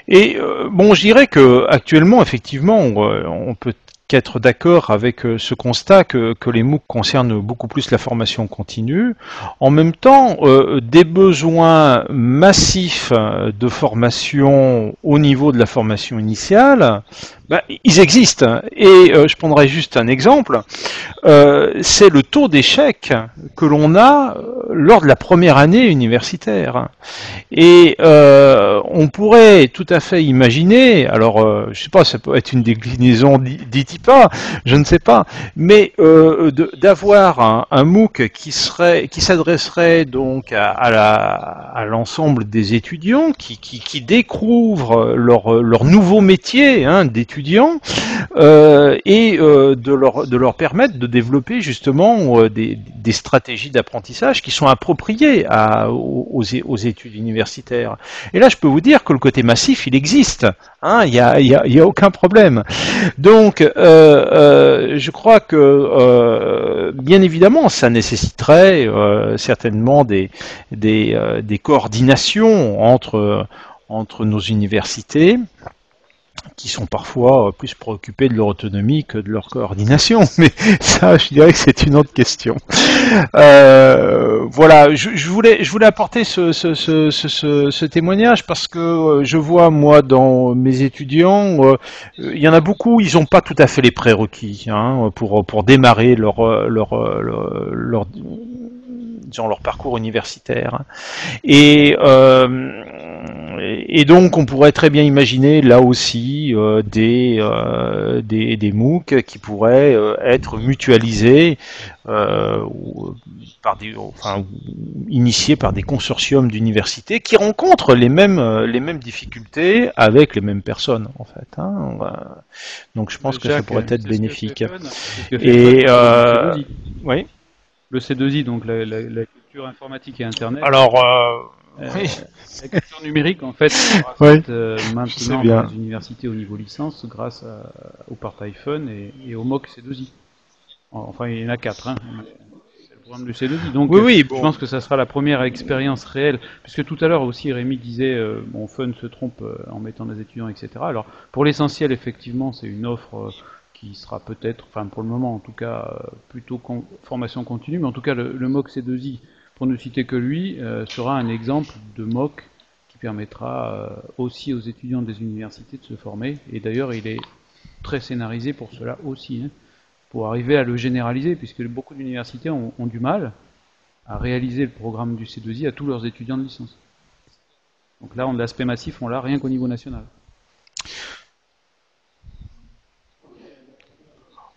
Et bon, je dirais que actuellement, effectivement, on peut qu'être d'accord avec ce constat que les MOOC concernent beaucoup plus la formation continue. En même temps, des besoins massifs de formation au niveau de la formation initiale, ben, ils existent. Et je prendrai juste un exemple. C'est le taux d'échec que l'on a lors de la première année universitaire. Et on pourrait tout à fait imaginer, alors je sais pas, ça peut être une déclinaison d'ITIPA, je ne sais pas, mais d'avoir un MOOC qui s'adresserait donc à l'ensemble des étudiants qui découvrent leur nouveau métier d'étudiants et de leur permettre de développer justement des stratégies d'apprentissage qui sont appropriées aux études universitaires. Et là, je peux vous dire que le côté massif, il existe. Il y a aucun problème. Donc, je crois que, bien évidemment, ça nécessiterait certainement des coordinations entre nos universités, qui sont parfois plus préoccupés de leur autonomie que de leur coordination, mais ça, je dirais que c'est une autre question. Voilà, je voulais apporter ce témoignage parce que je vois, moi, dans mes étudiants, il y en a beaucoup, ils n'ont pas tout à fait les prérequis pour démarrer leur parcours universitaire. Et donc, on pourrait très bien imaginer là aussi des MOOC qui pourraient être mutualisés initiés par des consortiums d'universités qui rencontrent les mêmes difficultés avec les mêmes personnes en fait. Donc, je pense que ça pourrait être bénéfique. Et oui. Le C2I, donc la culture informatique et Internet. Alors, oui. La culture numérique, en fait, oui. maintenant dans les universités au niveau licence grâce au part-iPhone et au MOOC C2I. Enfin, il y en a 4. C'est le programme du C2I. Donc, oui, je pense que ça sera la première expérience réelle. Puisque tout à l'heure aussi, Rémi disait, Fun se trompe en mettant des étudiants, etc. Alors, pour l'essentiel, effectivement, c'est une offre qui sera peut-être, enfin pour le moment en tout cas, plutôt formation continue, mais en tout cas le MOOC C2I, pour ne citer que lui, sera un exemple de MOOC qui permettra aussi aux étudiants des universités de se former, et d'ailleurs il est très scénarisé pour cela aussi, pour arriver à le généraliser, puisque beaucoup d'universités ont du mal à réaliser le programme du C2I à tous leurs étudiants de licence. Donc là, l'aspect massif, on l'a rien qu'au niveau national.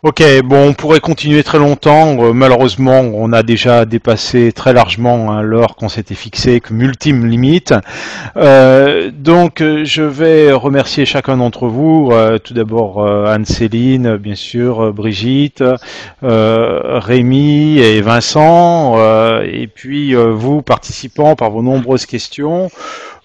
Ok, bon, on pourrait continuer très longtemps. Malheureusement, on a déjà dépassé très largement l'heure qu'on s'était fixé comme ultime limite. Donc, je vais remercier chacun d'entre vous. Tout d'abord, Anne-Céline, bien sûr, Brigitte, Rémi et Vincent, et puis vous, participants, par vos nombreuses questions.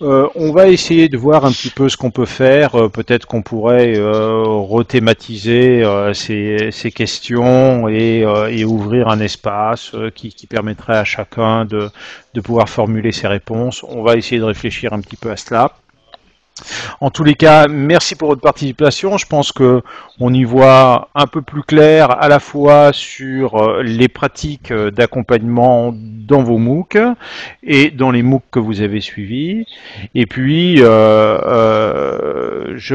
On va essayer de voir un petit peu ce qu'on peut faire. Peut-être qu'on pourrait rethématiser ces questions et ouvrir un espace qui permettrait à chacun de pouvoir formuler ses réponses. On va essayer de réfléchir un petit peu à cela. En tous les cas, merci pour votre participation. Je pense que on y voit un peu plus clair à la fois sur les pratiques d'accompagnement dans vos MOOC et dans les MOOC que vous avez suivis. Et puis, je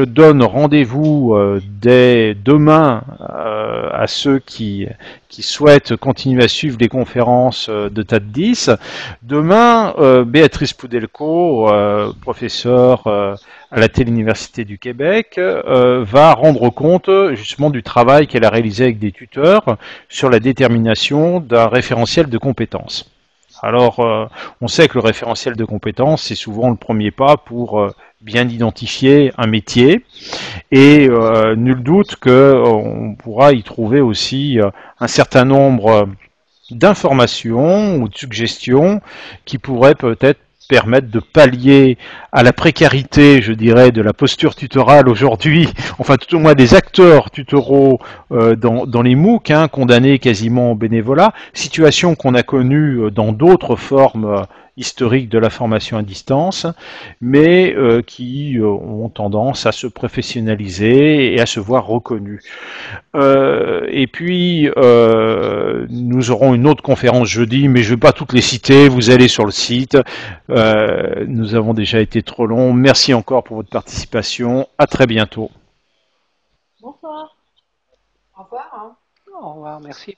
donne rendez-vous dès demain à ceux qui souhaitent continuer à suivre les conférences de TAD10. Demain, Béatrice Poudelco, professeure à la Téléuniversité du Québec, va rendre compte justement du travail qu'elle a réalisé avec des tuteurs sur la détermination d'un référentiel de compétences. Alors, on sait que le référentiel de compétences, c'est souvent le premier pas pour bien identifier un métier, et nul doute qu'on pourra y trouver aussi un certain nombre d'informations ou de suggestions qui pourraient peut-être permettre de pallier à la précarité, je dirais, de la posture tutorale aujourd'hui, enfin tout au moins des acteurs tutoraux dans les MOOC, condamnés quasiment au bénévolat, situation qu'on a connue dans d'autres formes historiques de la formation à distance, mais qui ont tendance à se professionnaliser et à se voir reconnus. Et puis, nous aurons une autre conférence jeudi, mais je ne vais pas toutes les citer, vous allez sur le site. Nous avons déjà été trop longs. Merci encore pour votre participation. À très bientôt. Bonsoir. Au revoir. Au revoir, merci.